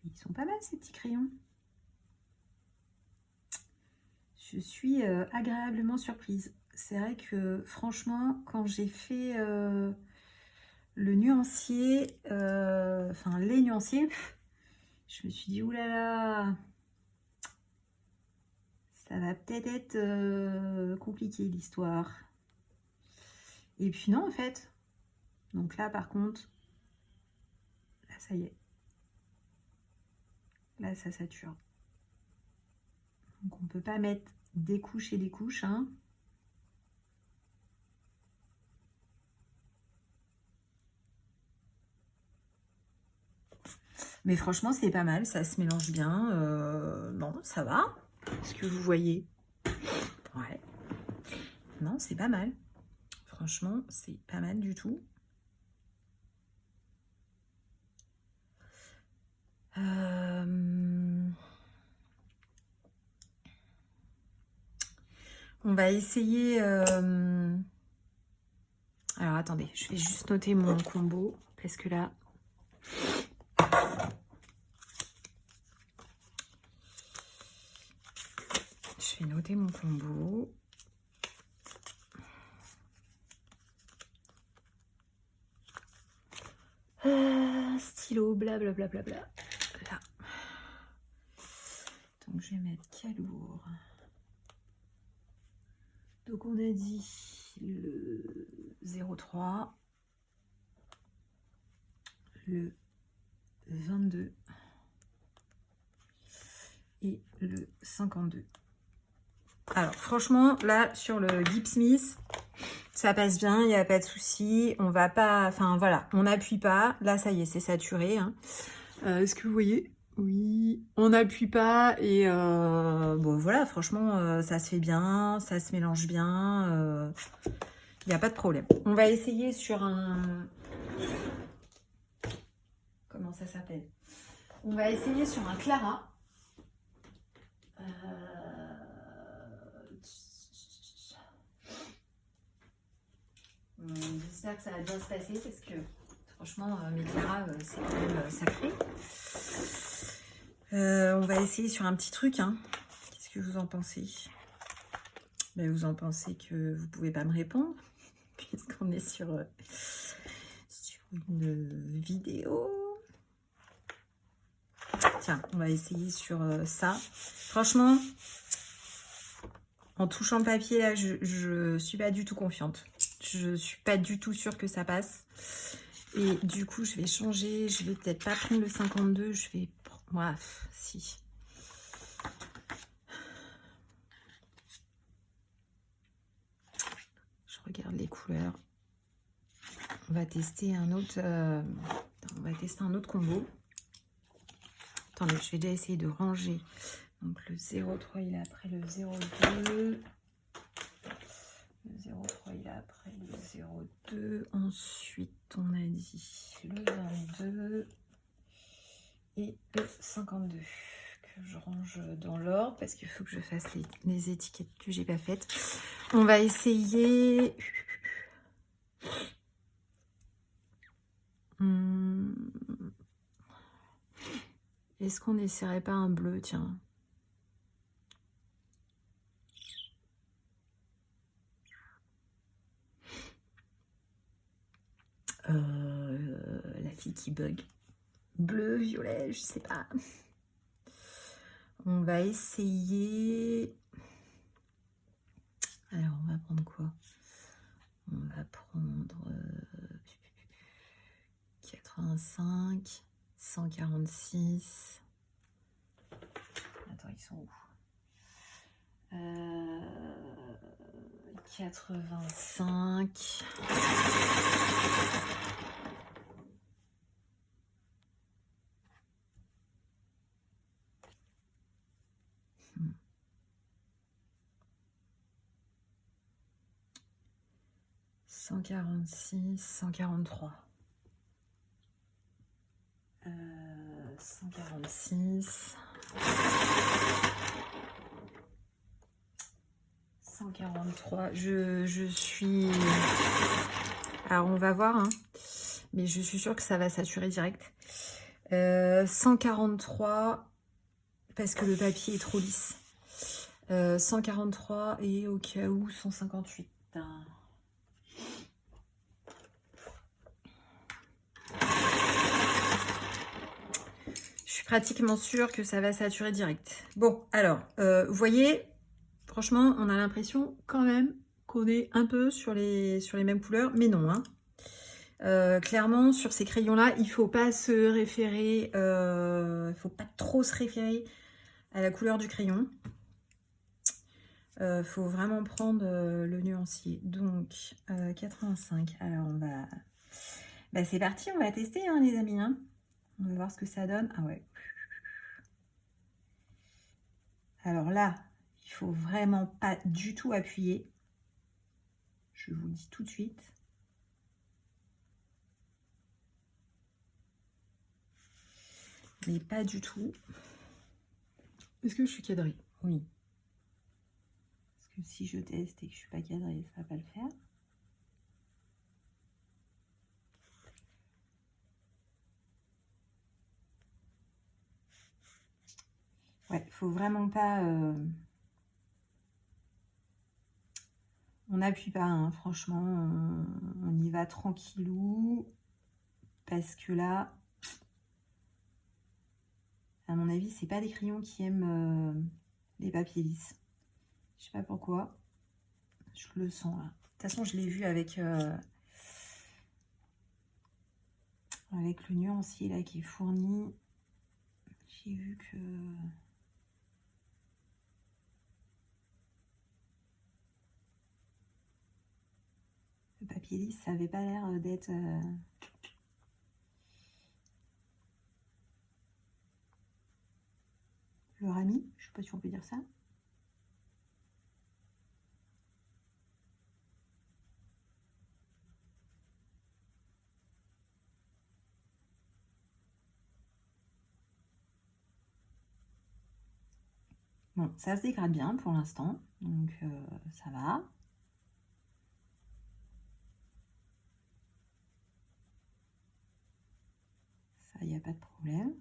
Ils sont pas mal ces petits crayons. Je suis agréablement surprise. C'est vrai que franchement, quand j'ai fait le nuancier, enfin les nuanciers, je me suis dit oulala, ça va peut-être être compliqué l'histoire. Et puis non en fait. Donc là par contre, là ça y est. Là ça sature. Donc on peut pas mettre des couches et des couches, hein. Mais franchement, c'est pas mal, ça se mélange bien. Non, ça va. Est-ce que vous voyez? Ouais. Non, c'est pas mal. Franchement, c'est pas mal du tout. On va essayer... Alors, attendez, je vais juste noter mon combo, parce que là... Je vais noter mon combo. Stylo, blablabla. Là. Donc, je vais mettre calour. Donc, on a dit le 03, le 22 et le 52. Alors, franchement, là, sur le Gipsmith, ça passe bien, il n'y a pas de souci. On va pas... Enfin, voilà, on n'appuie pas. Là, ça y est, c'est saturé. Hein. Est-ce que vous voyez? Oui, on n'appuie pas. Et bon, voilà, franchement, ça se fait bien, ça se mélange bien. Il n'y a pas de problème. On va essayer sur un... Comment ça s'appelle? On va essayer sur un Clara. J'espère que ça va bien se passer parce que franchement, mes Clara, c'est quand même sacré. On va essayer sur un petit truc. Hein. Qu'est-ce que vous en pensez? Ben, vous en pensez que vous pouvez pas me répondre puisqu'on est sur une vidéo. Tiens, on va essayer sur ça. Franchement, en touchant le papier, là, je suis pas du tout confiante. Je suis pas du tout sûre que ça passe. Et du coup, je vais changer. Je vais peut-être pas prendre le 52. Je vais... Bref, si. Je regarde les couleurs. On va tester un autre... on va tester un autre combo. Attendez, je vais déjà essayer de ranger. Donc le 03, il est après le 02. Le 03, il est après le 02. Ensuite, on a dit le 22 et le 52. Que je range dans l'ordre parce qu'il faut que je fasse les étiquettes que j'ai pas faites. On va essayer... Est-ce qu'on n'essaierait pas un bleu, tiens? La fille qui bug. Bleu, violet, je sais pas. On va essayer... Alors, on va prendre quoi? On va prendre 85, 146. Attends, ils sont où? 85. Hmm. 146, 143. 146. 143. Je suis... Alors, on va voir, hein. Mais je suis sûre que ça va saturer direct. 143, parce que le papier est trop lisse. 143 et au cas où 158. Je suis pratiquement sûre que ça va saturer direct. Bon, alors, vous voyez, franchement, on a l'impression quand même qu'on est un peu sur les mêmes couleurs, mais non, hein. Clairement, sur ces crayons-là, il ne faut pas se référer, il faut pas trop se référer à la couleur du crayon. Faut vraiment prendre le nuancier. Donc, 85. Alors, on va... Bah, c'est parti, on va tester, hein, les amis. Hein. On va voir ce que ça donne. Ah ouais. Alors là, il faut vraiment pas du tout appuyer. Je vous le dis tout de suite. Mais pas du tout. Est-ce que je suis cadrée? Oui. Parce que si je teste et que je suis pas cadrée, ça va pas le faire. Ouais, faut vraiment pas... On n'appuie pas, hein, franchement, on y va tranquillou. Parce que là, à mon avis, c'est pas des crayons qui aiment les papiers lisses. Je sais pas pourquoi. Je le sens là. De toute façon, je l'ai vu avec le nuancier là qui est fourni. J'ai vu que... le papier lisse, ça avait pas l'air d'être... le rami, je sais pas si on peut dire ça. Bon, ça se dégrade bien pour l'instant, donc ça va. Ça, il n'y a pas de problème.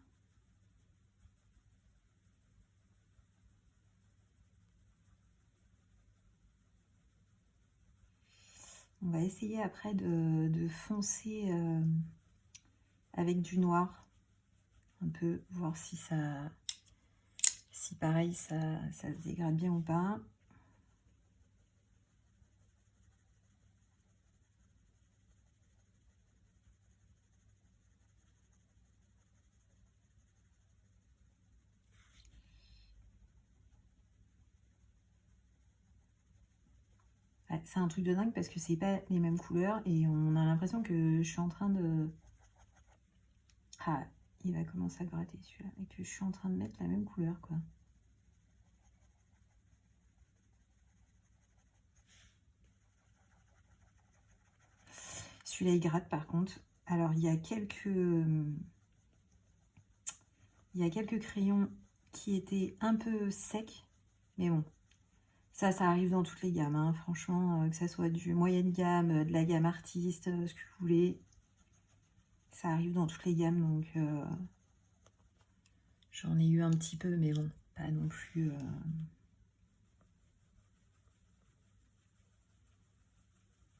On va essayer après de foncer avec du noir, un peu, voir si ça... Si pareil, ça se dégrade bien ou pas. Ouais, c'est un truc de dingue parce que c'est pas les mêmes couleurs et on a l'impression que je suis en train de... Ah, il va commencer à gratter celui-là. Et que je suis en train de mettre la même couleur, quoi. Celui-là, il gratte par contre. Alors, il y a quelques crayons qui étaient un peu secs. Mais bon, ça arrive dans toutes les gammes. Hein. Franchement, que ça soit du moyenne gamme, de la gamme artiste, ce que vous voulez. Ça arrive dans toutes les gammes. Donc, j'en ai eu un petit peu, mais bon, pas non plus...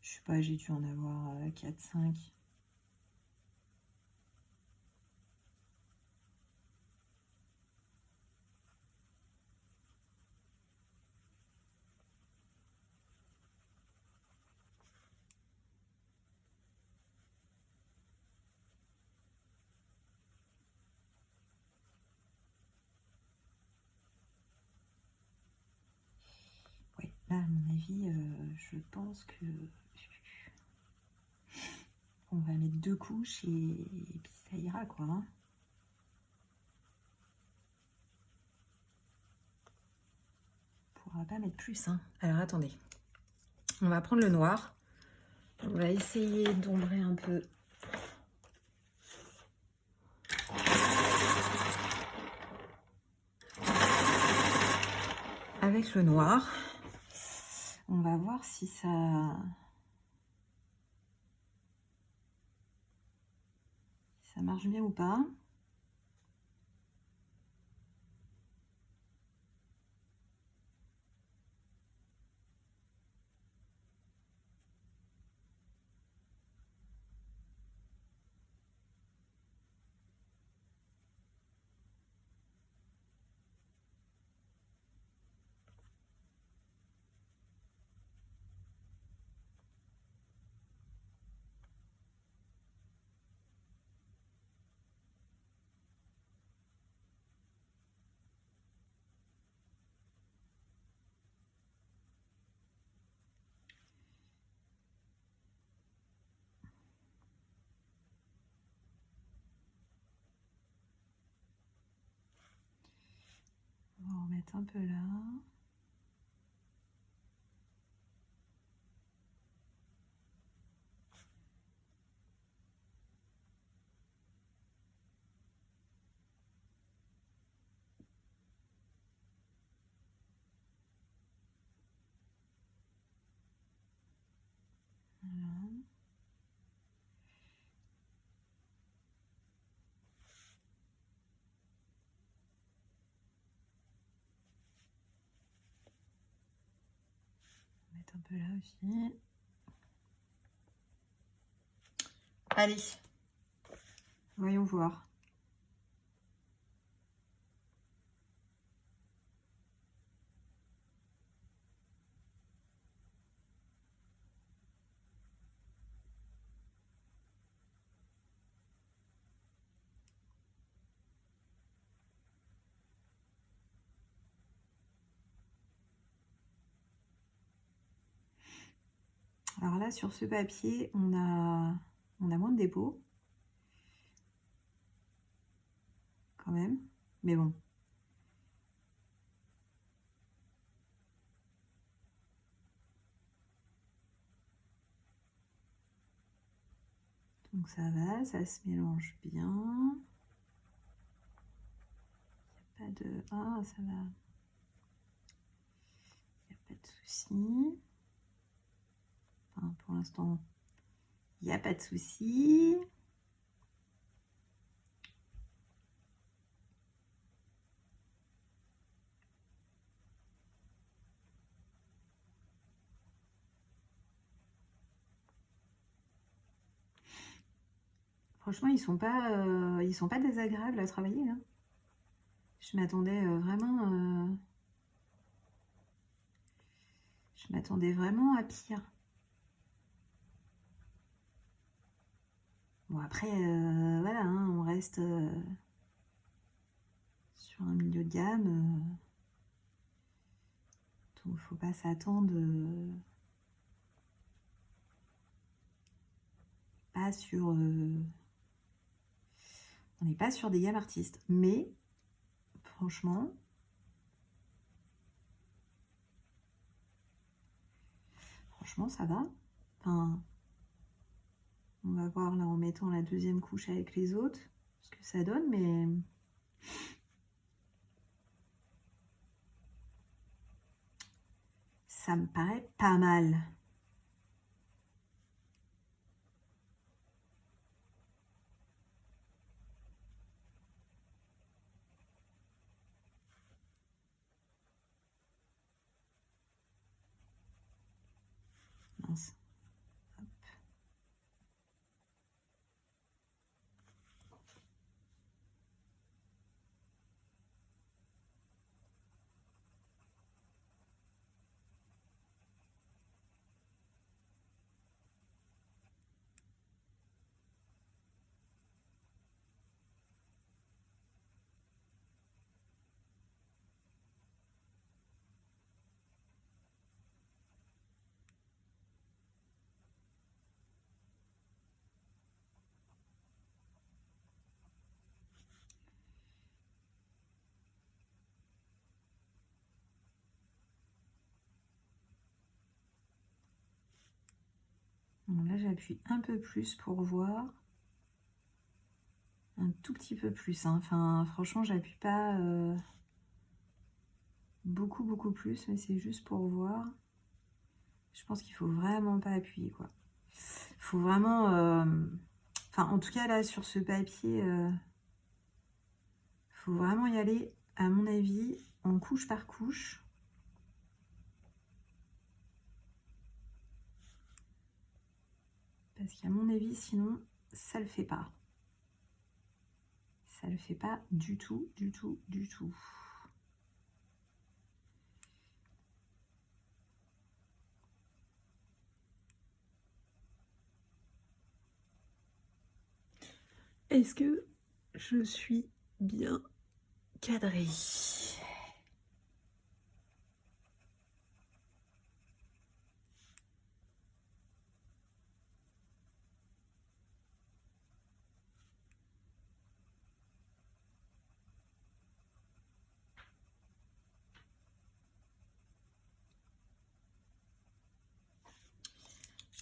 Je sais pas, j'ai dû en avoir 4-5. Ouais, là, à mon avis, je pense que... On va mettre 2 couches et puis ça ira, quoi. Hein. On pourra pas mettre plus. Hein. Alors, attendez. On va prendre le noir. On va essayer d'ombrer un peu. Avec le noir. On va voir si ça marche bien ou pas. On va en remettre un peu là. Voilà. On va mettre un peu là aussi. Allez, voyons voir. Alors là, sur ce papier, on a moins de dépôts. Quand même. Mais bon. Donc ça va, ça se mélange bien. Il n'y a pas de... Ah, ça va. Il n'y a pas de souci. Enfin, pour l'instant, il n'y a pas de souci. Franchement, ils sont pas désagréables à travailler. Hein. Je m'attendais vraiment à pire. Bon, après, voilà, hein, on reste sur un milieu de gamme. Donc, faut pas s'attendre... pas sur... On n'est pas sur des gammes artistes. Mais, franchement... Franchement, ça va. Enfin, on va voir là en mettant la deuxième couche avec les autres ce que ça donne, mais... Ça me paraît pas mal. Mince. Donc là, j'appuie un peu plus pour voir. Un tout petit peu plus. Hein. Enfin, franchement, j'appuie pas beaucoup plus, mais c'est juste pour voir. Je pense qu'il faut vraiment pas appuyer, quoi. Il faut vraiment... Enfin, en tout cas, là, sur ce papier, faut vraiment y aller, à mon avis, en couche par couche. Parce qu'à mon avis, sinon, ça le fait pas. Ça le fait pas du tout. Est-ce que je suis bien cadrée?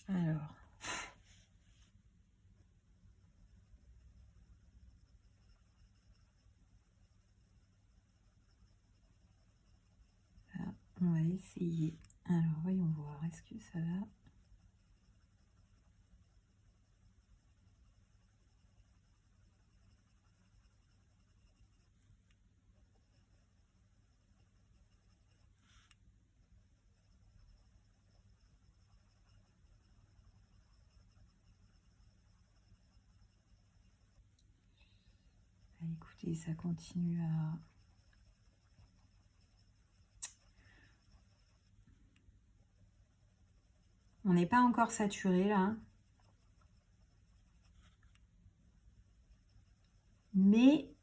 Alors... On va essayer. Alors, voyons voir. Est-ce que ça va? Ah, écoutez, ça continue à... On n'est pas encore saturé, là. Mais...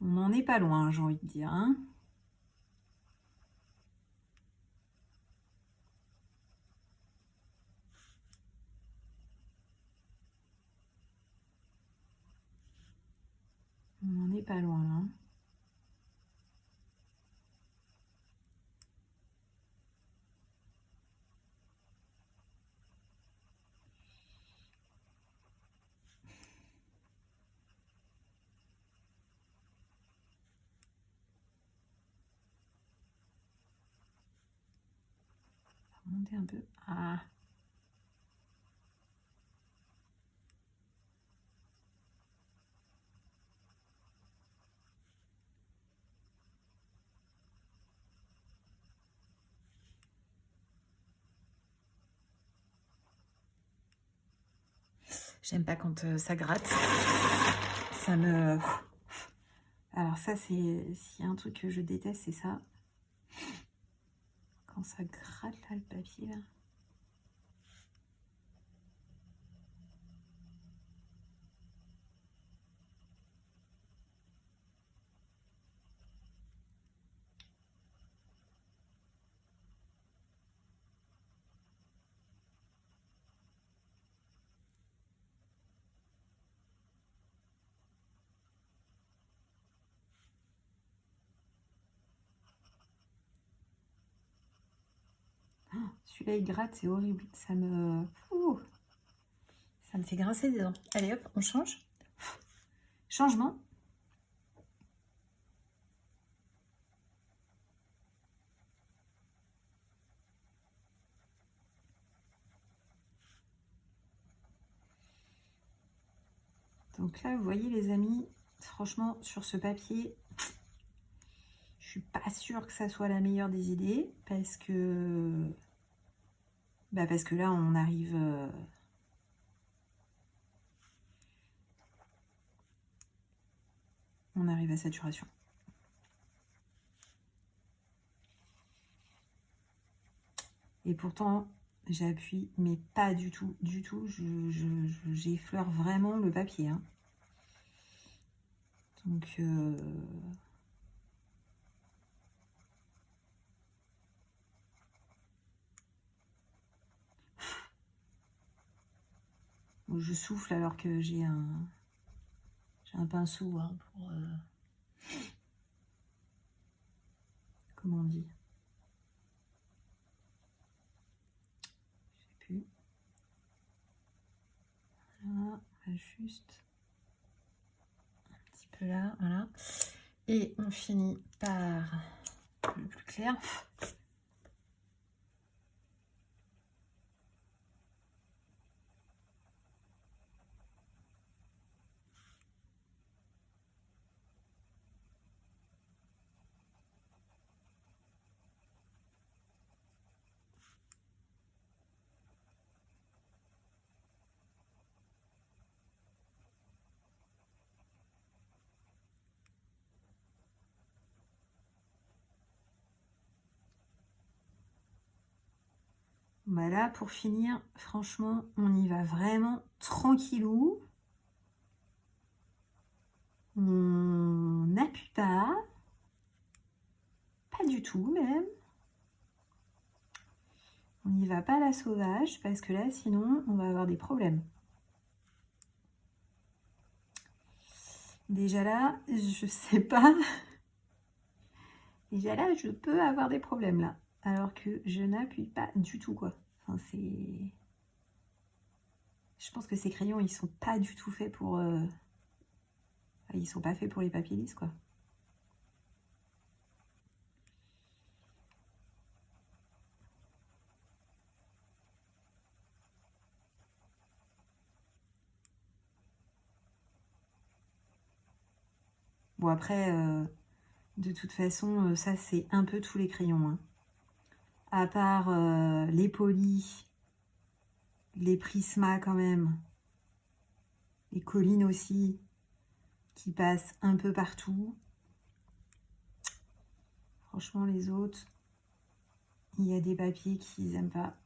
on n'en est pas loin, j'ai envie de dire. Hein. On n'en est pas loin, là. On va remonter un peu. Ah. J'aime pas quand ça gratte. Ça me... Alors ça, c'est... s'il y a un truc que je déteste, c'est ça. Quand ça gratte, là, le papier, là. Celui-là, il gratte, c'est horrible. Ouh, ça me fait grincer des dents. Allez, hop, on change. Changement. Donc là, vous voyez les amis, franchement, sur ce papier, je suis pas sûre que ça soit la meilleure des idées parce que là, on arrive à saturation. Et pourtant, j'appuie, mais pas du tout, j'effleure vraiment le papier. Hein. Donc, je souffle alors que j'ai un pinceau hein, pour... comment on dit? Je sais plus. Voilà, juste un petit peu là, voilà. Et on finit par le plus clair. Bah là, pour finir, franchement, on y va vraiment tranquillou. On n'appuie pas du tout même. On n'y va pas à la sauvage parce que là, sinon, on va avoir des problèmes. Déjà là, je sais pas. Déjà là, je peux avoir des problèmes là. Alors que je n'appuie pas du tout quoi. Enfin, c'est... Je pense que ces crayons, ils sont pas du tout faits pour... Ils sont pas faits pour les papiers lisses quoi. Bon après, de toute façon, ça c'est un peu tous les crayons. Hein. À part les polis, les prismas quand même, les collines aussi, qui passent un peu partout. Franchement, les autres, il y a des papiers qu'ils n'aiment pas.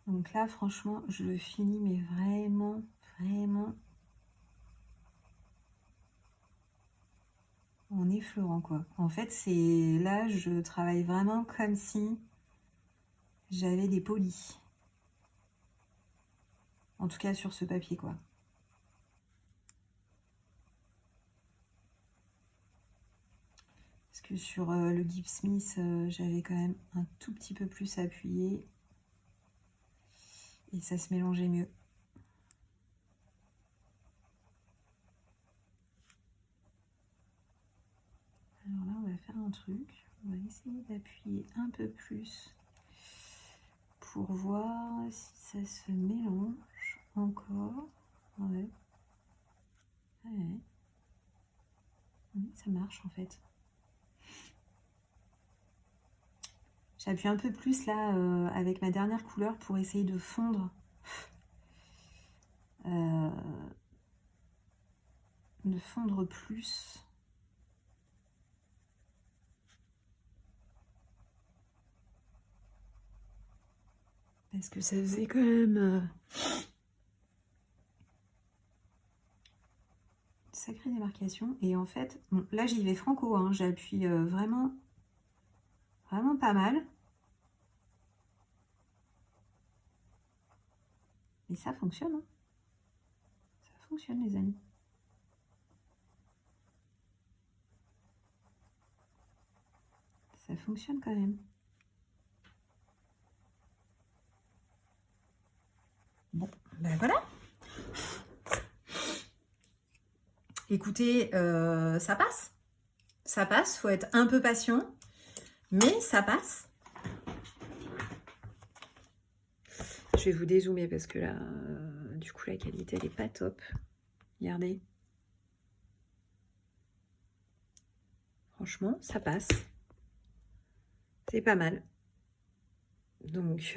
Donc là, franchement, je le finis, mais vraiment, vraiment en effleurant, quoi. En fait, c'est là, je travaille vraiment comme si j'avais des polis. En tout cas, sur ce papier, quoi. Parce que sur le Gibbs Smith, j'avais quand même un tout petit peu plus appuyé. Et ça se mélangeait mieux. Alors là, on va faire un truc. On va essayer d'appuyer un peu plus pour voir si ça se mélange encore. Ouais. Ouais. Oui, ça marche en fait. J'appuie un peu plus là avec ma dernière couleur pour essayer de fondre. De fondre plus. Parce que ça faisait quand même sacrée démarcation. Et en fait, bon, là j'y vais franco, hein, j'appuie vraiment pas mal. Et ça fonctionne, hein. Ça fonctionne, les amis. Ça fonctionne quand même. Bon, ben voilà. Écoutez, ça passe. Ça passe, faut être un peu patient. Mais ça passe. Je vais vous dézoomer parce que là, du coup, la qualité, elle est pas top. Regardez. Franchement, ça passe. C'est pas mal. Donc,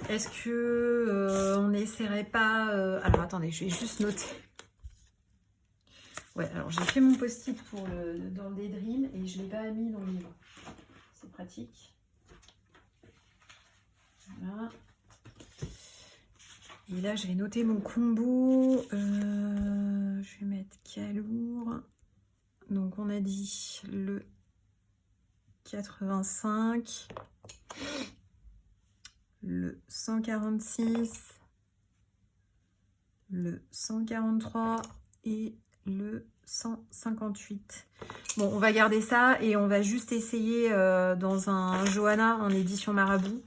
est-ce que on n'essaierait pas... alors, attendez, je vais juste noter. Ouais, alors j'ai fait mon post-it dans le Daydream et je ne l'ai pas mis dans le livre. C'est pratique. Voilà. Et là, je vais noter mon combo. Je vais mettre Calour. Donc, on a dit le 85, le 146, le 143 et le 158. Bon, on va garder ça et on va juste essayer dans un Johanna en édition Marabout.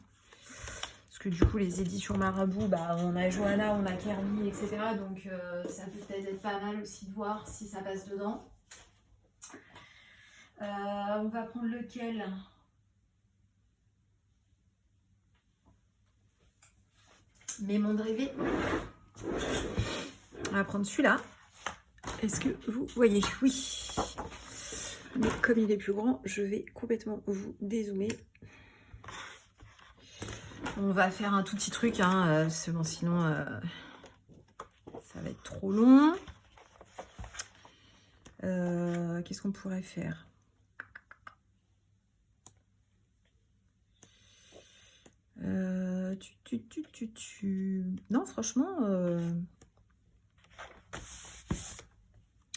Parce que du coup, les éditions Marabout, bah, on a Johanna, on a Kerly, etc. Donc, ça peut peut-être être pas mal aussi de voir si ça passe dedans. On va prendre lequel? Mes mondes rêvés. On va prendre celui-là. Est-ce que vous voyez? Oui. Mais comme il est plus grand, je vais complètement vous dézoomer. On va faire un tout petit truc, hein, bon, sinon ça va être trop long. Qu'est-ce qu'on pourrait faire? Non, franchement...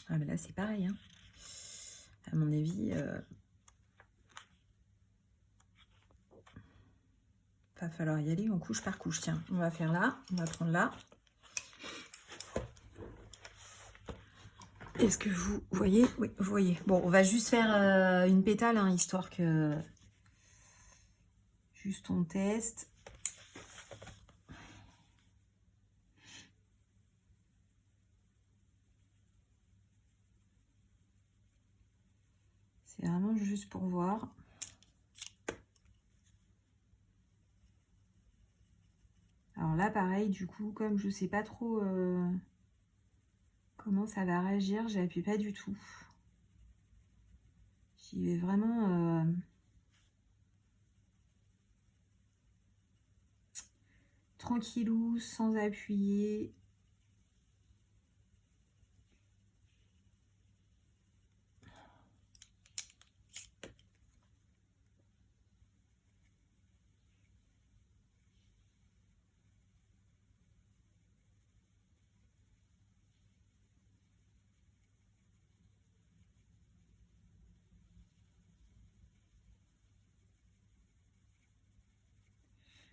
Ah, mais là, c'est pareil. Hein. À mon avis... va falloir y aller en couche par couche. Tiens, on va faire là. On va prendre là. Est-ce que vous voyez? Oui, vous voyez. Bon, on va juste faire une pétale, hein, histoire que... Juste on teste. C'est vraiment juste pour voir. Alors là, pareil, du coup, comme je sais pas trop comment ça va réagir, j'appuie pas du tout. J'y vais vraiment... tranquillou, sans appuyer.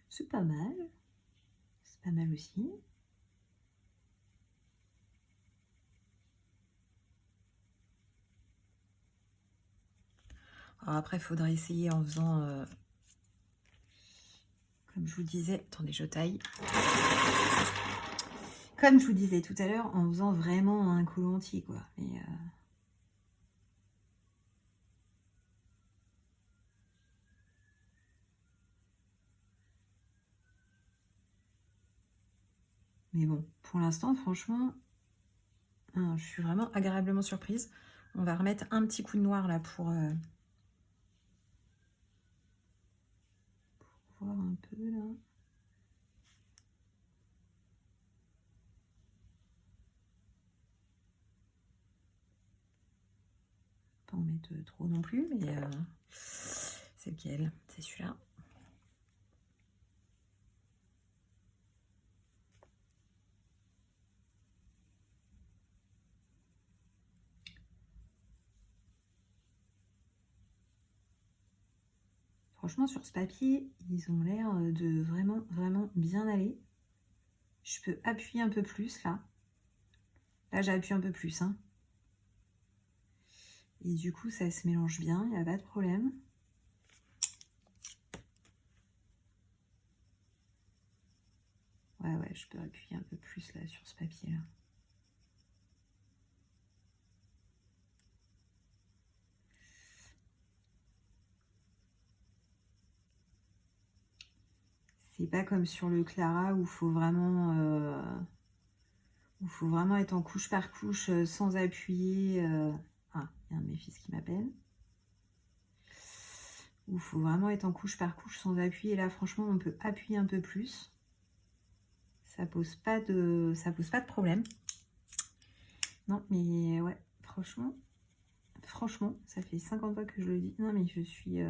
C'est pas mal. C'est pas mal aussi. Alors après, il faudra essayer en faisant... comme je vous disais... Attendez, je taille. Comme je vous disais tout à l'heure, en faisant vraiment un coup entier, quoi. Mais bon, pour l'instant, franchement, je suis vraiment agréablement surprise. On va remettre un petit coup de noir là pour voir un peu là. Pas en mettre trop non plus, mais c'est lequel? C'est celui-là. Franchement, sur ce papier, ils ont l'air de vraiment, vraiment bien aller. Je peux appuyer un peu plus, là. Là, j'appuie un peu plus, hein. Et du coup, ça se mélange bien, il n'y a pas de problème. Ouais, je peux appuyer un peu plus, là, sur ce papier-là. C'est pas comme sur le Clara où il faut vraiment être en couche par couche sans appuyer. Ah, il y a un de mes fils qui m'appelle. Où il faut vraiment être en couche par couche sans appuyer. Là, franchement, on peut appuyer un peu plus. Ça pose pas de problème. Non, mais ouais, franchement, ça fait 50 fois que je le dis. Non, mais je suis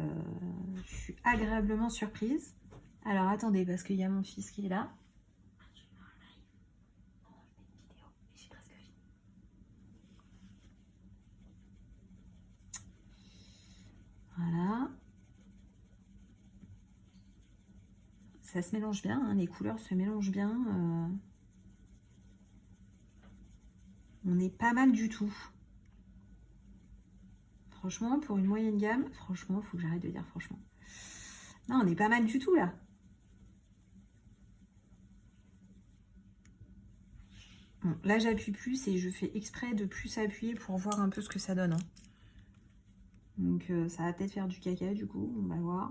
agréablement surprise. Alors, attendez, parce qu'il y a mon fils qui est là. Voilà. Ça se mélange bien, hein, les couleurs se mélangent bien. On est pas mal du tout. Franchement, pour une moyenne gamme, franchement, il faut que j'arrête de dire franchement. Non, on est pas mal du tout, là. Bon, là, j'appuie plus et je fais exprès de plus appuyer pour voir un peu ce que ça donne. Hein. Donc, ça va peut-être faire du caca, du coup. On va voir.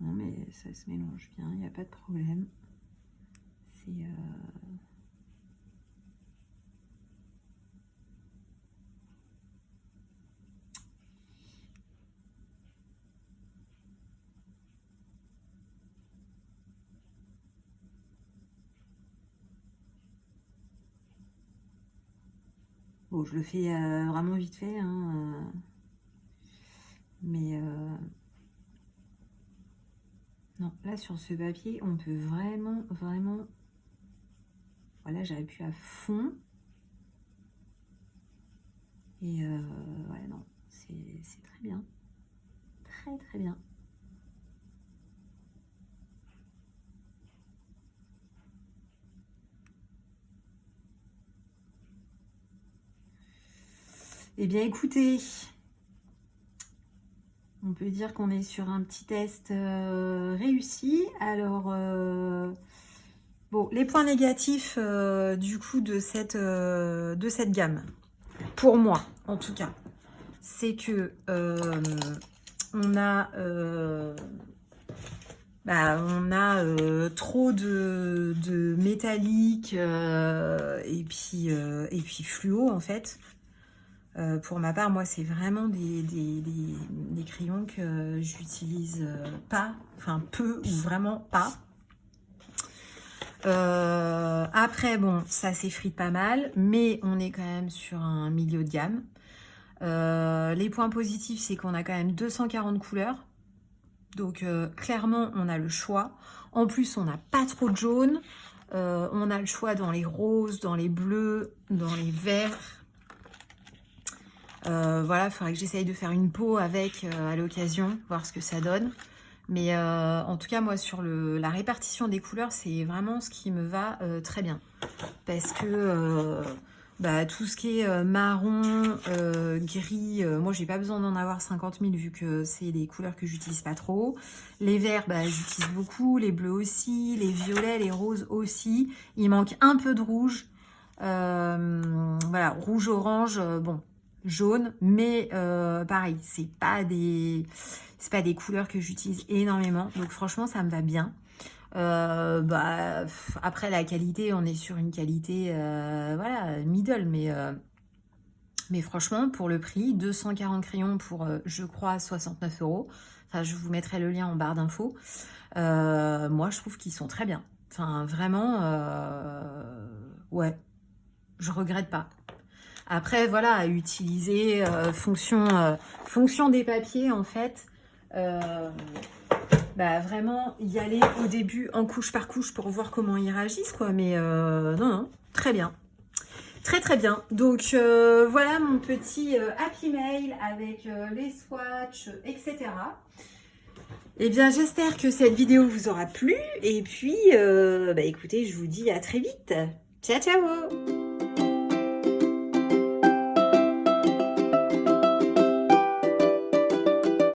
Non, mais ça se mélange bien. Il n'y a pas de problème. C'est... Bon, je le fais vraiment vite fait, hein, mais non, là sur ce papier, on peut vraiment, vraiment... Voilà, j'appuie à fond. Et ouais, non, c'est très bien. Très, très bien. Eh bien, écoutez, on peut dire qu'on est sur un petit test réussi. Alors, bon, les points négatifs du coup de cette gamme, pour moi en tout cas, c'est que on a trop de métallique et puis fluo en fait. Pour ma part, moi, c'est vraiment des crayons que j'utilise pas, enfin peu ou vraiment pas. Après, bon, ça s'effrite pas mal, mais on est quand même sur un milieu de gamme. Les points positifs, c'est qu'on a quand même 240 couleurs. Donc, clairement, on a le choix. En plus, on n'a pas trop de jaune. On a le choix dans les roses, dans les bleus, dans les verts. Voilà, il faudrait que j'essaye de faire une peau avec à l'occasion, voir ce que ça donne. Mais en tout cas, moi, sur la répartition des couleurs, c'est vraiment ce qui me va très bien. Parce que tout ce qui est marron, gris, moi, j'ai pas besoin d'en avoir 50 000 vu que c'est des couleurs que j'utilise pas trop. Les verts, j'utilise beaucoup. Les bleus aussi. Les violets, les roses aussi. Il manque un peu de rouge. Voilà, rouge-orange, bon... jaune, mais pareil, c'est pas des couleurs que j'utilise énormément, donc franchement ça me va bien. Après la qualité, on est sur une qualité voilà, middle, mais franchement pour le prix, 240 crayons pour je crois 69 €. Enfin, je vous mettrai le lien en barre d'infos. Moi je trouve qu'ils sont très bien, enfin vraiment ouais, je regrette pas. Après, voilà, à utiliser fonction des papiers, en fait. Vraiment, y aller au début en couche par couche pour voir comment ils réagissent, quoi. Mais non, très bien. Très très bien. Donc voilà mon petit Happy Mail avec les swatchs, etc. Eh bien, j'espère que cette vidéo vous aura plu. Et puis, écoutez, je vous dis à très vite. Ciao, ciao!